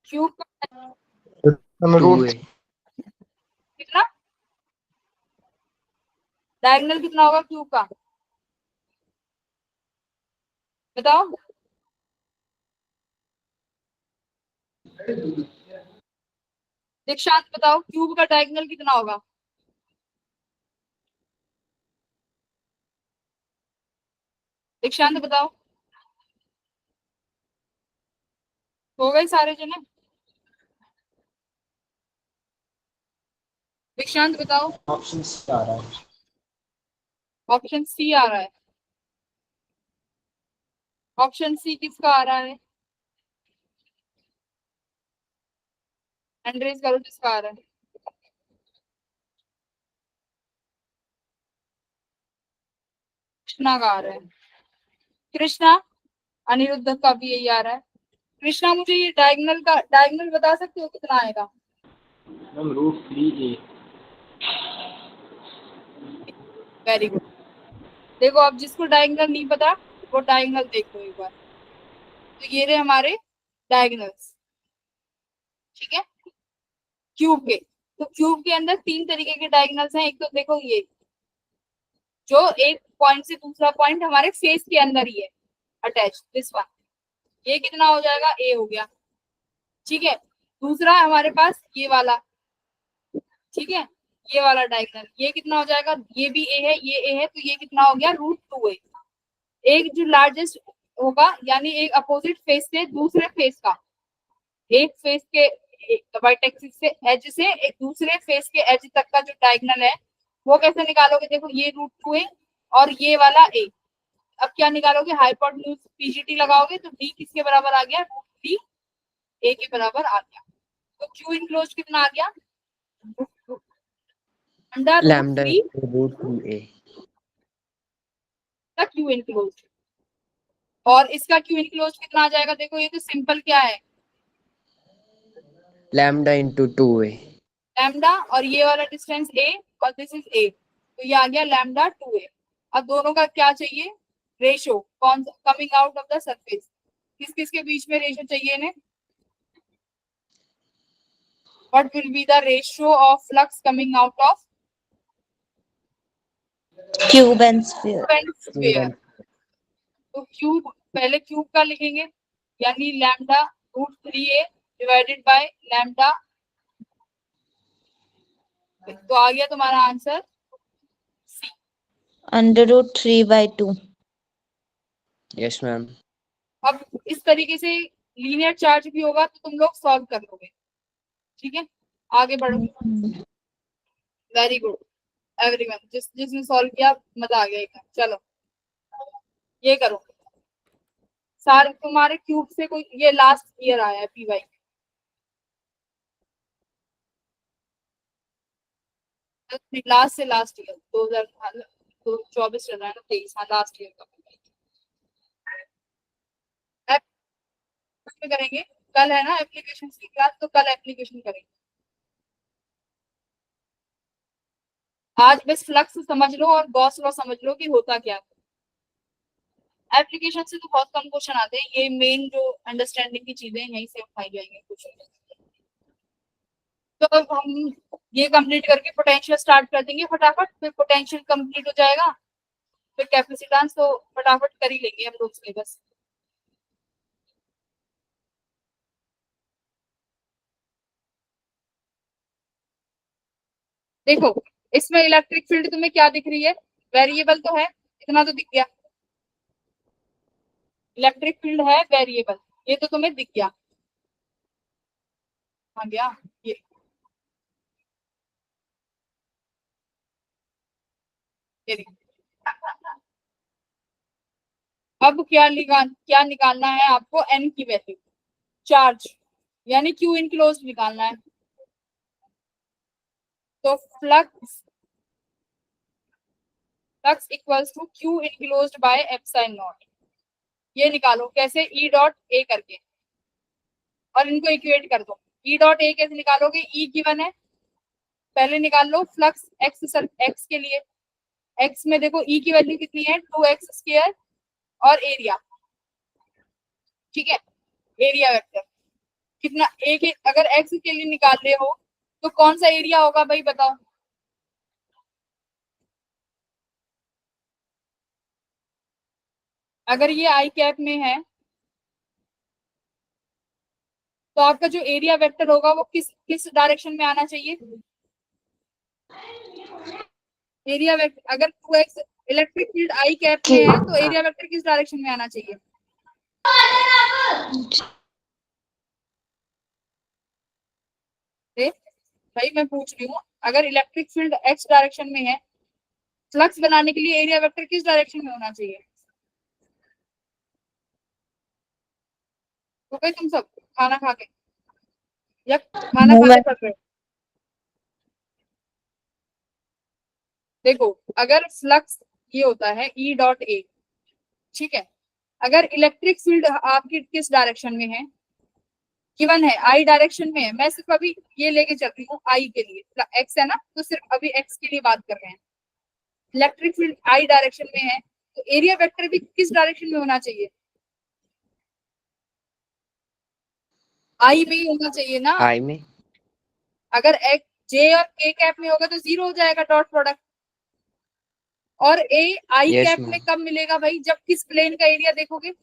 क्यूब का कितना, डायगोनल कितना होगा क्यूब का, बताओ। दीक्षांत बताओ क्यूब का डायगोनल कितना होगा। दीक्षांत बताओ, हो गए सारे जने। दीक्षांत बताओ। ऑप्शन सी आ रहा है। ऑप्शन सी आ रहा है। ऑप्शन सी किसका आ रहा है, एंड्रेस करो जिसका आ रहा है। कृष्णा का आ रहा है। कृष्णा, अनिरुद्ध का भी यही आ रहा है। कृष्णा मुझे ये डायगोनल बता सकते हो कितना आएगा। Ma'am √3a। Very good. देखो अब जिसको डायगोनल नहीं पता वो डायगोनल देखो एक बार। तो ये रहे हमारे डायगोनल्स, ठीक है, क्यूब के। तो क्यूब के अंदर तीन तरीके के डायगोनल्स हैं। एक तो देखो ये जो एक पॉइंट से दूसरा पॉइंट हमारे फेस के अंदर ही है अटैच, दिस वन, ये कितना हो जाएगा, ए हो गया, ठीक है। दूसरा हमारे पास ये वाला, ठीक है, ये वाला डायगोनल, ये कितना हो जाएगा, ये भी ए है, ये ए है, तो ये कितना हो गया, √2a। एक जो लार्जेस्ट होगा यानी एक अपोजिट फेस से दूसरे फेस का, एक फेस के वर्टेक्सिस से एज से एक दूसरे फेस के एज तक का जो डायगोनल है वो कैसे निकालोगे, देखो ये √2a और ये वाला ए। अब क्या निकालोगे, हाइपोटेन्यूज पीजीटी लगाओगे तो डी किसके बराबर आ गया, √3 ए के बराबर आ गया। तो क्यू इनक्लोज कितना आ गया, अंडर √3 का क्यू इनक्लोज। और इसका क्यू इनक्लोज कितना आ जाएगा, देखो ये तो सिंपल क्या है, लैम्डा इंटू 2a। लैम्डा और ये वाला डिस्टेंस ए और दिस इज ए, तो ये आ गया लैम्डा 2a। अब दोनों का क्या चाहिए, रेशो, कौन coming out of the surface, किस किस के बीच में रेशो चाहिए इन्हें, what will be the ratio of flux coming out of cube and sphere. तो क्यूब, पहले क्यूब का लिखेंगे यानी lambda √3a divided by lambda, तो आ गया तुम्हारा आंसर सी, √3/2। Yes ma'am. अब इस तरीके से लीनियर चार्ज भी होगा तो तुम लोग सॉल्व कर लोगे, ठीक है, आगे बढ़ो। वेरी गुड एवरीवन, जिसने सॉल्व किया मजा आ गया एकदम। चलो ये करो सारे तुम्हारे क्यूब से, कोई ये लास्ट ईयर आया है पीवाई, लास्ट से लास्ट ईयर 2024 चल रहा है ना, 23, हाँ लास्ट ईयर का करेंगे। कल है ना एप्लीकेशन की क्लास, तो कल एप्लीकेशन करेंगे। आज बस फ्लक्स समझ लो और गॉस लॉ समझ लो कि होता क्या है। एप्लीकेशन से तो बहुत कम क्वेश्चन आते हैं, ये मेन जो अंडरस्टैंडिंग की चीजें यहीं से उठाई जाएंगे कुछ। तो अब हम ये कंप्लीट करके पोटेंशियल स्टार्ट कर देंगे फटाफट, फिर पोटेंशियल कंप्लीट हो जाएगा, फिर कैपेसिटेंस तो फटाफट कर ही लेंगे हम लोग सिलेबस। देखो इसमें इलेक्ट्रिक फील्ड तुम्हें क्या दिख रही है, वेरिएबल तो है, इतना तो दिख गया, इलेक्ट्रिक फील्ड है वेरिएबल, ये तो तुम्हें दिख गया, आ गया ये अब क्या निकालना है आपको, एन की वैल्यू, चार्ज यानी क्यू इनक्लोज निकालना है। तो flux equals to Q enclosed by epsilon naught. ये निकालो कैसे, ई डॉट ए करके, और इनको इक्वेट कर दो। ई डॉट ए कैसे निकालोगे, ई गिवन है, पहले निकाल लो फ्लक्स एक्स के लिए। एक्स में देखो ई की वैल्यू कितनी है, 2x² और एरिया, ठीक है, एरिया वेक्टर कितना, एक अगर एक्स के लिए निकाल रहे हो तो कौन सा एरिया होगा भाई बताओ। अगर ये आई कैप में है तो आपका जो एरिया वेक्टर होगा वो किस डायरेक्शन में आना चाहिए। एरिया वेक्टर अगर 2x electric field I cap में है तो एरिया वेक्टर किस डायरेक्शन में आना चाहिए। भाई मैं पूछ रही हूँ, अगर इलेक्ट्रिक फील्ड x डायरेक्शन में है, फ्लक्स बनाने के लिए एरिया वेक्टर किस डायरेक्शन में होना चाहिए। तो भाई तुम सब खाना खा के या खाना खा के पढ़ रहे हो। देखो अगर फ्लक्स ये होता है ई डॉट ए, ठीक है, अगर इलेक्ट्रिक फील्ड आपकी किस डायरेक्शन में है, गिवन है आई डायरेक्शन में है, मैं सिर्फ अभी ये लेके चल रही हूँ आई के लिए, एक्स है ना, तो सिर्फ अभी एक्स के लिए बात कर रहे हैं। इलेक्ट्रिक फील्ड आई डायरेक्शन में है तो एरिया वेक्टर भी किस डायरेक्शन में होना चाहिए, आई में ही होना चाहिए ना। आई में। अगर एक्स जे और के कैप में होगा तो जीरो हो जाएगा डॉट प्रोडक्ट। और ए आई Yes, कैप ma'am. में कब मिलेगा भाई, जब किस प्लेन का एरिया देखोगे,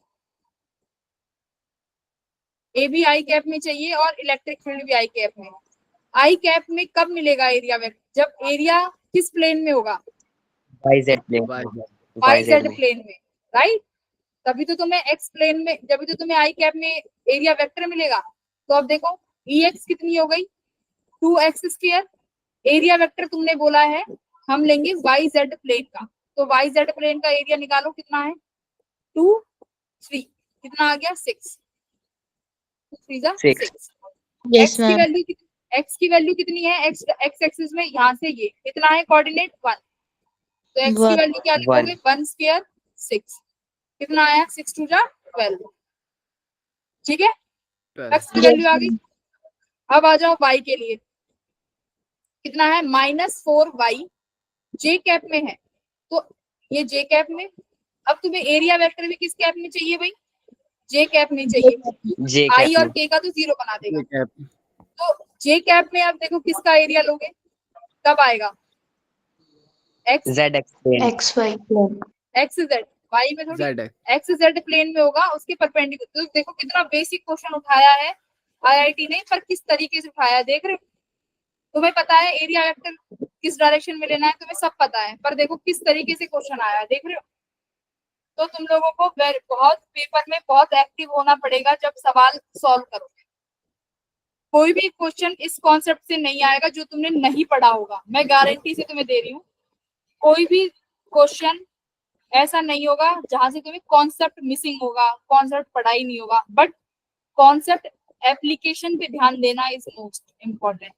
ए भी आई कैप में चाहिए और इलेक्ट्रिक फील्ड भी आई कैप में। आई कैप में कब मिलेगा एरिया वेक्टर, जब एरिया किस प्लेन में होगा, YZ plane. Y YZ Z में। प्लेन में, राइट। तभी तो तुम्हें एक्स प्लेन में, जब तो तुम्हें आई कैप में एरिया वेक्टर मिलेगा। तो अब देखो ई एक्स कितनी हो गई, 2x²। एरिया वेक्टर तुमने बोला है हम लेंगे वाई जेड प्लेन का, तो वाई जेड प्लेन का एरिया निकालो कितना है, 2 3 कितना आ गया 6, 2 3 Six. 6। Yes, एक्स की ma'am. वैल्यू एक्स की वैल्यू कितनी है, एक्स एक्स एक्सिस में यहाँ से ये कितना है कोऑर्डिनेट 1, तो एक्स की One. वैल्यू क्या लिखोगे, 1² 6, कितना आया 6 2 12, ठीक है, 12. एक्स की वैल्यू आ गई। अब आ जाओ वाई के लिए, कितना है -4y, जे कैप में है तो ये जे कैप में। अब तुम्हें एरिया वेक्टर भी किस कैप में चाहिए भाई, जे कैप में चाहिए। J आई कैप और में। के का तो जीरो बना देगा, ये कैप. तो जे कैप में अब देखो किसका एरिया लोगे, कब आएगा, X ZX plane. XY plane. X Z, Y में थोड़ी, Z. एक्स जेड प्लेन में होगा उसके परपेंडिकुलर। तो देखो कितना बेसिक क्वेश्चन उठाया है आईआईटी ने, पर किस तरीके से उठाया है देख रहे हो। तुम्हें पता है एरिया वेक्टर किस डायरेक्शन में लेना है, तुम्हें सब पता है, पर देखो किस तरीके से क्वेश्चन आया है देख रहे हो। तो तुम लोगों को बहुत पेपर में बहुत एक्टिव होना पड़ेगा जब सवाल सॉल्व करोगे। कोई भी क्वेश्चन इस कॉन्सेप्ट से नहीं आएगा जो तुमने नहीं पढ़ा होगा, मैं गारंटी से तुम्हें दे रही हूँ। कोई भी क्वेश्चन ऐसा नहीं होगा जहां से तुम्हें कॉन्सेप्ट मिसिंग होगा, कॉन्सेप्ट पढ़ा ही नहीं होगा, बट कॉन्सेप्ट एप्लीकेशन पे ध्यान देना इज मोस्ट इम्पोर्टेंट।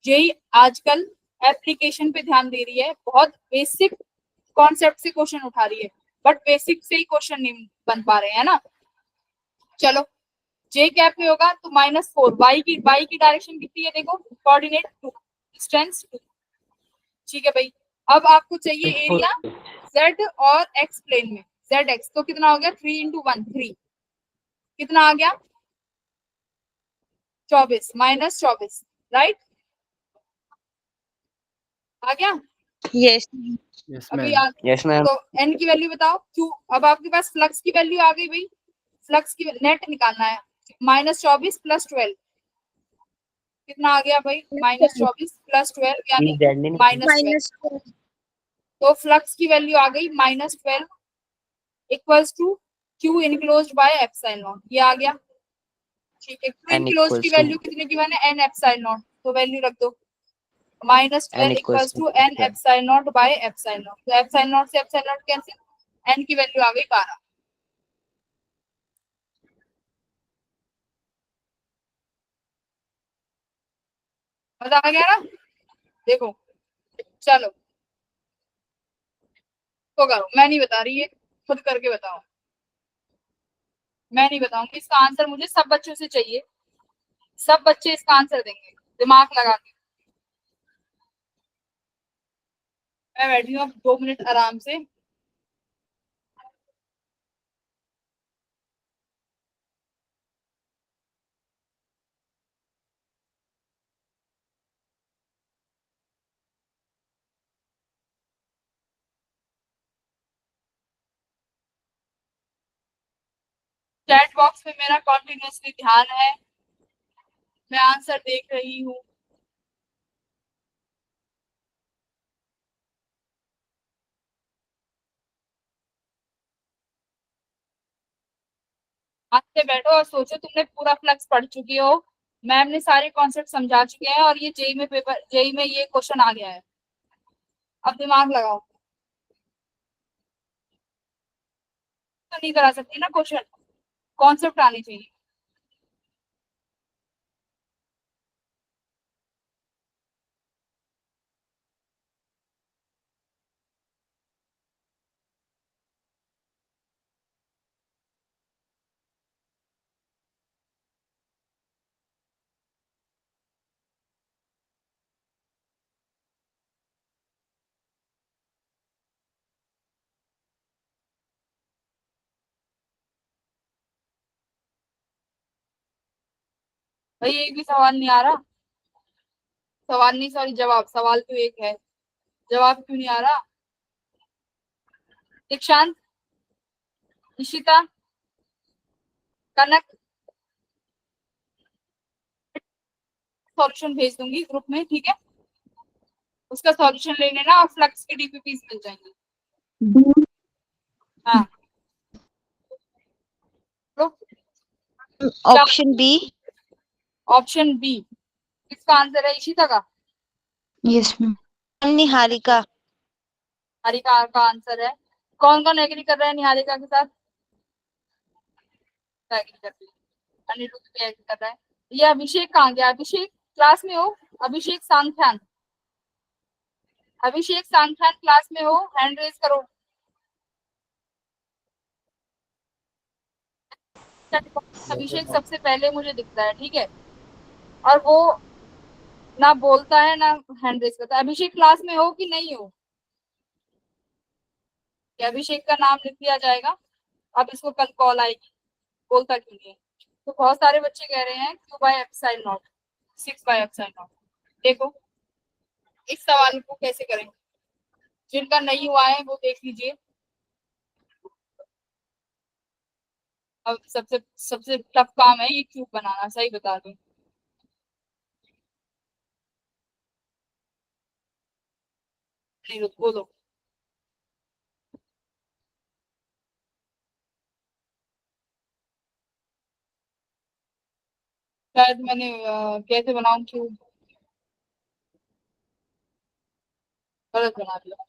यही आजकल एप्लीकेशन पे ध्यान दे रही है, बहुत बेसिक कॉन्सेप्ट से क्वेश्चन उठा रही है, बट बेसिक से ही क्वेश्चन नहीं बन पा रहे हैं ना। चलो जे कैप में होगा तो -4, वाई की डायरेक्शन कितनी है देखो, कोऑर्डिनेट 2, डिस्टेंस 2, ठीक है भाई। अब आपको चाहिए एरिया z और x प्लेन में, zx तो कितना हो गया 3 × 1 3, कितना आ गया 24 -24, राइट, आ गया। Yes. Yes, अभी ma'am. Yes, ma'am. तो n की वैल्यू बताओ क्यों। अब आपके पास फ्लक्स की वैल्यू आ गई भाई, फ्लक्स की नेट निकालना है, -24 + 12 कितना आ गया भाई, -24 + 12 यानी Z ने -12। तो फ्लक्स की वैल्यू आ गई -12 equals to Q enclosed by epsilon, ये आ गया, ठीक है। क्यू N इनक्लोज्ड की equals to वैल्यू कितनी गिवन है, n एप्सिलॉन, तो वैल्यू रख दो, -12 equals to n epsilon by epsilon, तो एप्सिलॉन से एप्सिलॉन कैंसिल, n की वैल्यू आ गई 12। मजा आ गया ना। देखो चलो तो करो, मैं नहीं बता रही, है खुद करके बताओ। मैं नहीं बताऊंगी, इसका आंसर मुझे सब बच्चों से चाहिए, सब बच्चे इसका आंसर देंगे दिमाग लगा के। मैं बैठी हूँ अब 2 मिनट आराम से। चैट बॉक्स में मेरा कॉन्टिन्यूसली ध्यान है, मैं आंसर देख रही हूँ। आज से बैठो और सोचो, तुमने पूरा फ्लक्स पढ़ चुकी हो, मैम ने सारे कॉन्सेप्ट समझा चुके हैं, और ये जेई में पेपर, जेई में ये क्वेश्चन आ गया है। अब दिमाग लगाओ। तो नहीं करा सकती ना क्वेश्चन, कॉन्सेप्ट आने चाहिए। भाई एक भी सवाल नहीं आ रहा, सवाल नहीं सॉरी जवाब, सवाल तो एक है, जवाब क्यों नहीं आ रहा? दीक्षांत, निशिता, कनक, सॉल्यूशन भेज दूंगी ग्रुप में, ठीक है? उसका सॉल्यूशन ले लेना और फ्लक्स के डीपीपीस मिल जाएंगे। हाँ ऑप्शन बी। ऑप्शन बी इसका आंसर है, इशिता का? Yes ma'am. निहारिका। निहारिका का आंसर है। कौन कौन एग्री कर रहा है निहारिका के साथ? एग्री कर रही है, अनिरुद्ध भी एग्री कर रहा है। ये अभिषेक कहाँ गया? अभिषेक क्लास में हो? अभिषेक सांख्यान, अभिषेक सांख्यान क्लास में हो? हैंड रेज करो। अभिषेक सबसे पहले मुझे दिखता है, ठीक है, और वो ना बोलता है ना हैंड रेज करता है। अभिषेक क्लास में हो कि नहीं हो? कि अभिषेक का नाम लिख दिया जाएगा, अब इसको कल कॉल आएगी, बोलता क्यों नहीं है? तो बहुत सारे बच्चे कह रहे हैं Q by epsilon not, 6 bye epsilon naught. देखो इस सवाल को कैसे करेंगे, जिनका नहीं हुआ है वो देख लीजिए। अब सबसे सबसे टफ काम है ये क्यूब बनाना, सही बता दूं। नहीं रुको दो, शायद मैंने कैसे बनाऊं क्यूब, गलत बना दिया।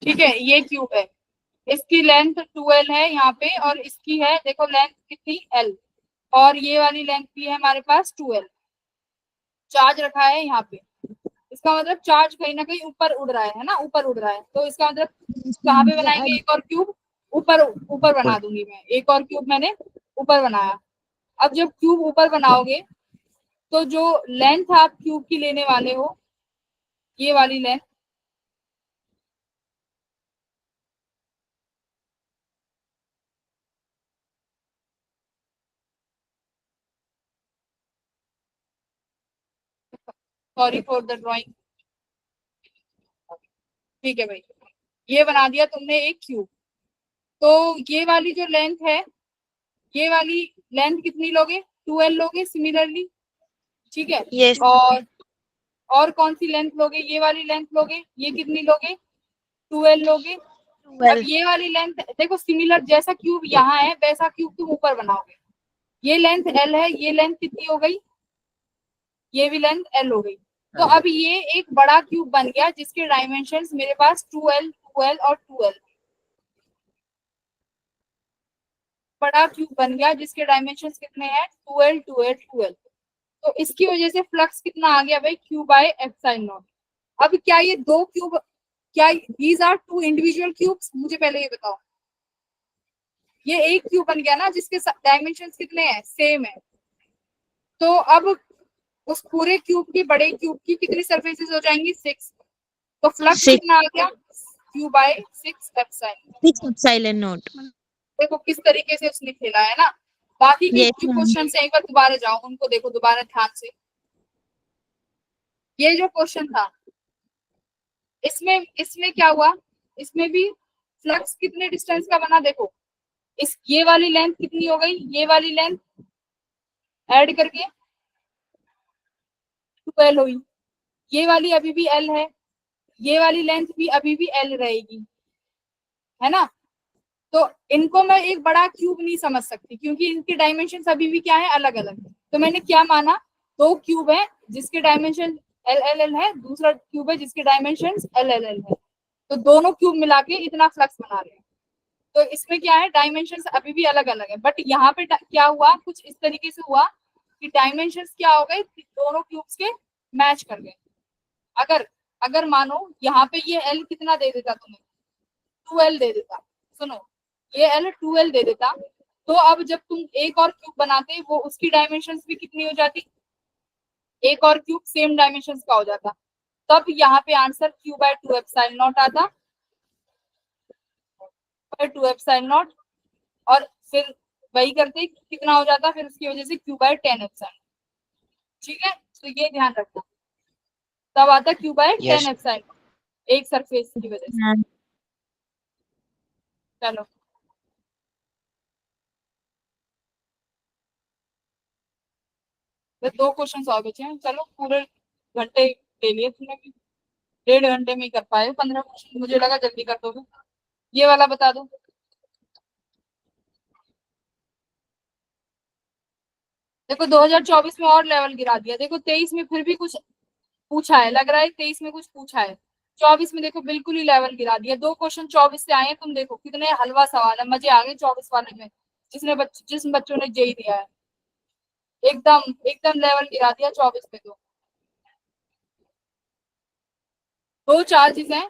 ठीक है, ये क्यूब है, इसकी लेंथ 12 है यहाँ पे, और इसकी है देखो लेंथ कितनी, एल, और ये वाली लेंथ भी है हमारे पास 12। चार्ज रखा है यहाँ पे, इसका मतलब चार्ज कहीं ना कहीं ऊपर उड़ रहा है ना, ऊपर उड़ रहा है। तो इसका मतलब कहाँ पे बनाएंगे एक और क्यूब? ऊपर, ऊपर बना दूंगी मैं, एक और क्यूब मैंने ऊपर बनाया। अब जब क्यूब ऊपर बनाओगे तो जो लेंथ आप क्यूब की लेने वाले हो, ये वाली length, sorry for the drawing, ठीक है भाई, ये बना दिया तुमने एक क्यूब। तो ये वाली जो लेंथ है, ये वाली लेंथ कितनी लोगे? 12 लोगे सिमिलरली, ठीक है? यस। और और कौन सी लेंथ लोगे? ये वाली लेंथ लोगे। ये कितनी लोगे? 12 लोगे। अब 12 ये वाली लेंथ देखो, सिमिलर जैसा क्यूब यहाँ है वैसा क्यूब तुम ऊपर बनाओगे। ये लेंथ एल है, ये लेंथ कितनी हो गई? ये भी लेंथ एल हो गई। तो अब ये एक बड़ा क्यूब बन गया जिसके डायमेंशंस मेरे पास 2l 2l और 2l। बड़ा क्यूब बन गया जिसके डायमेंशंस कितने हैं? 2l 2l 2l। तो इसकी वजह से फ्लक्स कितना आ गया भाई? Q by epsilon naught. अब क्या ये दो क्यूब, क्या these are two individual cubes? मुझे पहले ये बताओ। ये एक क्यूब बन गया ना जिसके डायमेंशंस कितने हैं? सेम है। तो अब उस पूरे क्यूब की, बड़े क्यूब की कितनी सरफेसेस हो जाएंगी? 6। तो फ्लक्स 6 कितना आ गया? Q by 6 epsilon. Epsilon naught. देखो किस तरीके से उसने खेला है ना। बाकी के यस जो मैम। क्वेश्चन है एक बार दोबारा जाओ, उनको देखो दोबारा ध्यान से। ये जो क्वेश्चन था इसमें इसमें क्या हुआ? इसमें भी फ्लक्स कितने डिस्टेंस का बना? देखो इस ये वाली लेंथ कितनी हो गई? ये वाली लेंथ ऐड करके 12 हुई। ये वाली अभी भी एल है, ये वाली लेंथ भी अभी भी एल रहेगी, है ना। तो इनको मैं एक बड़ा क्यूब नहीं समझ सकती क्योंकि इनके डायमेंशन अभी भी क्या है? अलग अलग। तो मैंने क्या माना? दो क्यूब है जिसके डायमेंशन एल एल एल है, दूसरा क्यूब है जिसके डायमेंशन एल एल एल है। तो दोनों क्यूब मिला के इतना फ्लक्स बना रहे हैं। तो इसमें क्या है? डायमेंशन अभी भी अलग अलग है, बट यहाँ पे क्या हुआ? कुछ इस तरीके से हुआ कि डायमेंशन क्या हो गए? दोनों क्यूब्स के मैच कर गए। अगर अगर मानो यहाँ पे ये एल कितना दे देता तुम्हें? 2l दे देता। सुनो, ये एल 2l दे देता, तो अब जब तुम एक और क्यूब बनाते वो उसकी डायमेंशंस भी कितनी हो जाती? एक और क्यूब सेम डायमेंशंस का हो जाता। तब यहाँ पे answer Q by 2 epsilon naught आता, 2 एप्सिलॉन नॉट। और फिर वही करते कितना हो जाता? फिर उसकी वजह से Q बाय 10 एप्सिलॉन। ठीक है, तो ये ध्यान रखना। तब आता Q बाय 10 यस एप्सिलॉन एक सरफेस की वजह से। चलो तो दो क्वेश्चन और बचे हैं। चलो पूरे घंटे ले लिए तुमने भी, 1.5 घंटे में ही कर पाए 15 क्वेश्चन। मुझे लगा जल्दी कर दोगे। ये वाला बता दो। देखो 2024 में और लेवल गिरा दिया। देखो 23 में फिर भी कुछ पूछा है, लग रहा है 23 में कुछ पूछा है। 24 में देखो बिल्कुल ही लेवल गिरा दिया। दो क्वेश्चन 24 से आए हैं, तुम देखो कितने हलवा सवाल है। मजे आ गए 24 वाले में, जिस बच्चों ने जेई दिया है। एकदम एकदम लेवल गिरा दिया 24 में। तो दो चार्जेस हैं,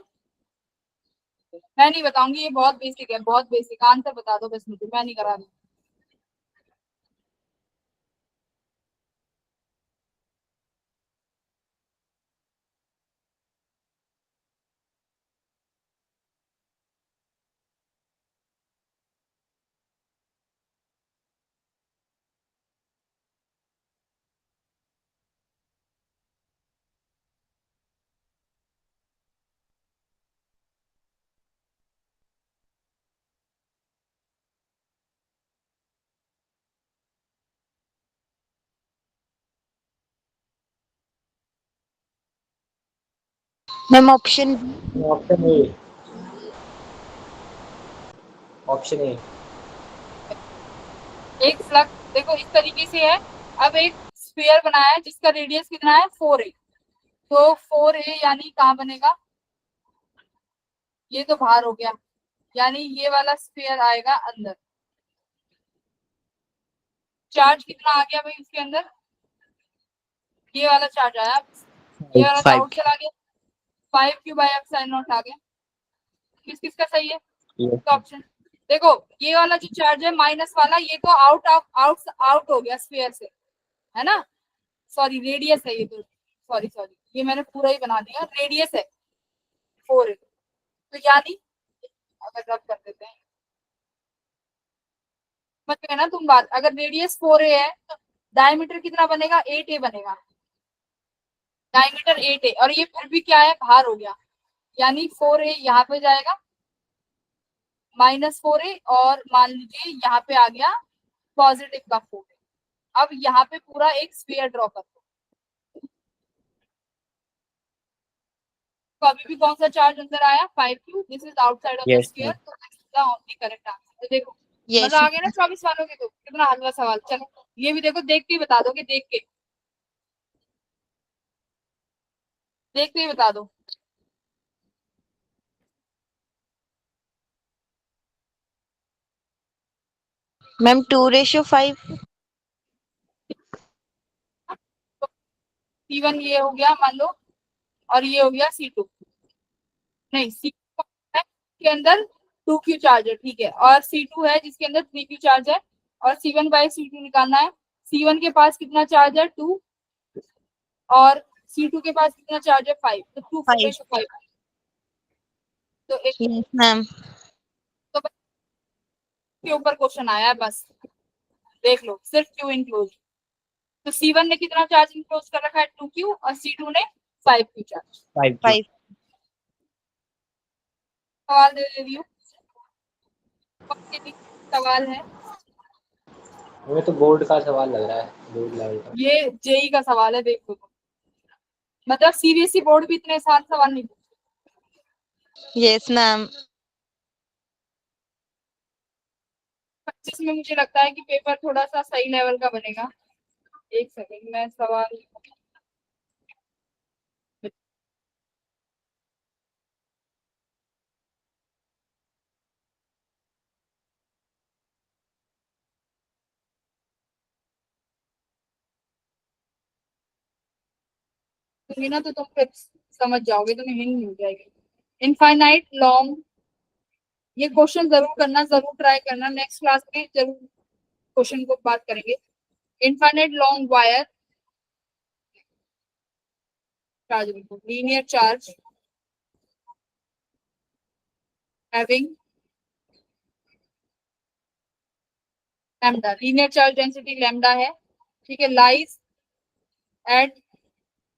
मैं नहीं बताऊंगी, ये बहुत बेसिक है, बहुत बेसिक। आंसर बता दो बस मुझे, मैं नहीं करा रही। Ma'am option option A. Option A. एक फ्लक्स देखो इस तरीके से है। अब एक स्फीयर बनाया है जिसका रेडियस कितना है? 4a। तो 4a यानी कहाँ बनेगा? ये तो बाहर हो गया, यानी ये वाला स्फीयर आएगा अंदर। चार्ज कितना आ गया भाई इसके अंदर? ये वाला चार्ज आया, ये वाला तो 5 आउट चला गया। 5Q बाय एप्सिलॉन नॉट आ गया। किस किस का सही है ऑप्शन? देखो ये वाला जो चार्ज है माइनस वाला, ये तो आउट आउट आउट हो गया स्फीयर से, है ना। सॉरी रेडियस है ये तो, सॉरी सॉरी, ये मैंने पूरा ही बना दिया। रेडियस है 4a। तो यानी अगर रब कर देते हैं, समझ गए ना तुम बात। अगर रेडियस 4a है तो डायमीटर कितना बनेगा? 8a बनेगा। डायमीटर 8a, और ये फिर भी क्या है? बाहर हो गया, यानी 4a यहाँ पे जाएगा, -4a, और मान लीजिए यहाँ पे आ गया पॉजिटिव का 4a। अब यहाँ पे पूरा एक स्फीयर ड्रॉ कर दो। तो अभी भी कौन सा चार्ज अंदर आया 5q, this is outside of the Yes, sphere, ma'am. तो this is the only correct answer. तो देखो Yes. मजा आ गया ना 24 वालों के, तो कितना हलवा सवाल। चलो ये भी देखो, देख के ही बता दोगे, देख के ही बता दो। मैम 2:5. C1 ये हो गया मान लो, और ये हो गया C2, नहीं C2 है के अंदर 2q चार्ज है, ठीक है, और C2 है जिसके अंदर 3q चार्ज है, और C1/C2 निकालना है। C1 के पास कितना चार्ज है 2, और C2 के पास कितना चार्ज है 5, तो 2 5. 5। तो एक Yes, मैम. के ऊपर क्वेश्चन आया है, बस देख लो, सिर्फ Q इंक्लोज। तो C1 ने कितना चार्ज इंक्लोज कर रखा है 2q, और C2 ने 5q चार्ज। 5Q. सवाल दे रही हूँ, सवाल है, हमें तो बोर्ड का सवाल लग रहा है, बोर्ड लेवल का। ये जेई का सवाल है, देखो मतलब सीबीएसई बोर्ड भी इतने आसान सवाल नहीं पूछते। Yes, ma'am. 25 में मुझे लगता है कि पेपर थोड़ा सा सही लेवल का बनेगा। एक सेकंड, मैं सवाल दूंगी ना, तो तुम फिर समझ जाओगे, तुम्हें हिंट मिल जाएगी। इनफाइनाइट लॉन्ग, ये क्वेश्चन जरूर करना, जरूर ट्राई करना, नेक्स्ट क्लास में जरूर क्वेश्चन को बात करेंगे। Infinite long wire charge, linear charge having lambda, linear charge density lambda है, ठीक है, lies at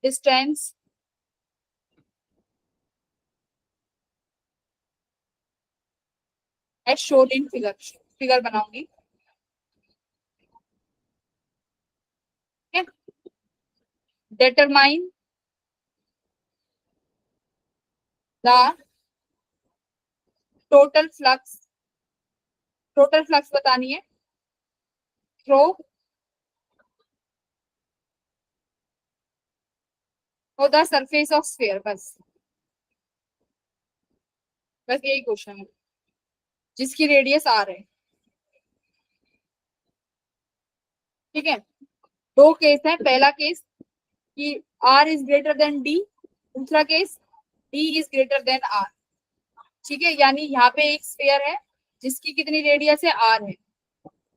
distance as showed in figure, figure बनाऊंगी, determine the total flux बतानी है through the surface of sphere, बस यही क्वेश्चन है जिसकी रेडियस आर है, ठीक है। दो केस है, पहला केस कि r is greater than d, दूसरा case d is greater than r, ठीक है। यानी यहाँ पे एक स्फीयर है जिसकी कितनी रेडियस है r है,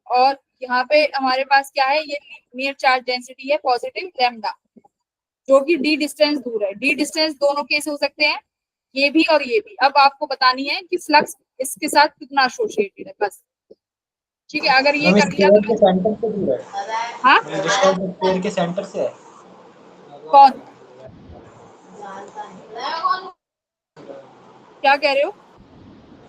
और यहाँ पे हमारे पास क्या है, ये लीनियर चार्ज डेंसिटी है पॉजिटिव लैम्डा, जो कि d डिस्टेंस दूर है। d डिस्टेंस दोनों केस हो सकते हैं, ये भी और ये भी। अब आपको बतानी है कि फ्लक्स इसके साथ कितना एसोसिएटेड है, बस, ठीक है। अगर ये कर लिया तो के सेंटर से दूर है। हाँ, डिस्टेंस स्फीयर के सेंटर से है। कौन, क्या कह रहे हो?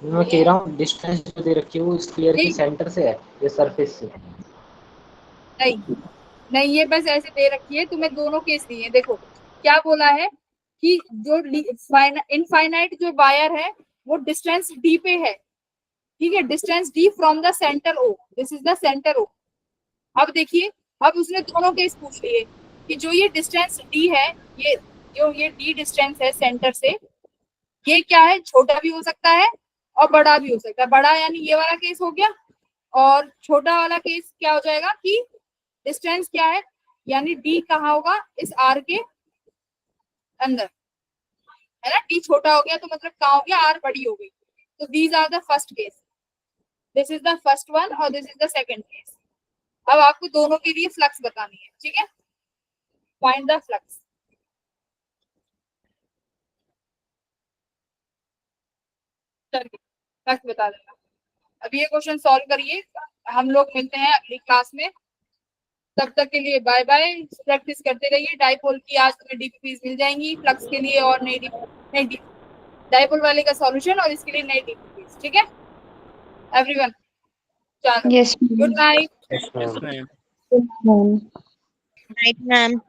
मैं कह रहा हूँ डिस्टेंस जो दे रखी है वो स्फीयर के नहीं। सेंटर से है, ये सरफेस से। नहीं नहीं, ये बस ऐसे दे रखी है, तुम्हें दोनों केस दिए हैं। देखो क्या बोला है कि जो इनफाइनाइट जो वायर है वो डिस्टेंस d पे है, ठीक है, distance d from the centre o, this is the centre o। अब देखिए, अब उसने दोनों केस पूछ लिए कि जो ये डिस्टेंस d है, ये जो ये d डिस्टेंस है सेंटर से, ये क्या है, छोटा भी हो सकता है और बड़ा भी हो सकता है। बड़ा यानी ये वाला केस हो गया, और छोटा वाला केस क्या हो जाएगा कि डिस्टेंस क्या है, यानी d कहाँ होगा, इस r के अंदर, है ना। d छोटा हो गया तो मतलब कहाँ हो गया, r बड़ी हो गई। तो these are the first case, this is the first one और this is the second case. अब आपको दोनों के लिए फ्लक्स बतानी है, ठीक है, फाइंड द फ्लक्स। चलिए फ्लक्स बता देना। अब ये क्वेश्चन सॉल्व करिए, हम लोग मिलते हैं अगली क्लास में, तब तक के लिए बाय बाय। प्रैक्टिस करते रहिए। डाइपोल की आज तुम्हें डीपीज मिल जाएंगी, फ्लक्स के लिए और नई डाइपोल वाले का सॉल्यूशन और इसके लिए नई डीपीज, ठीक है एवरीवन। चलो, Yes, good night. Yes, ma'am. night, ma'am.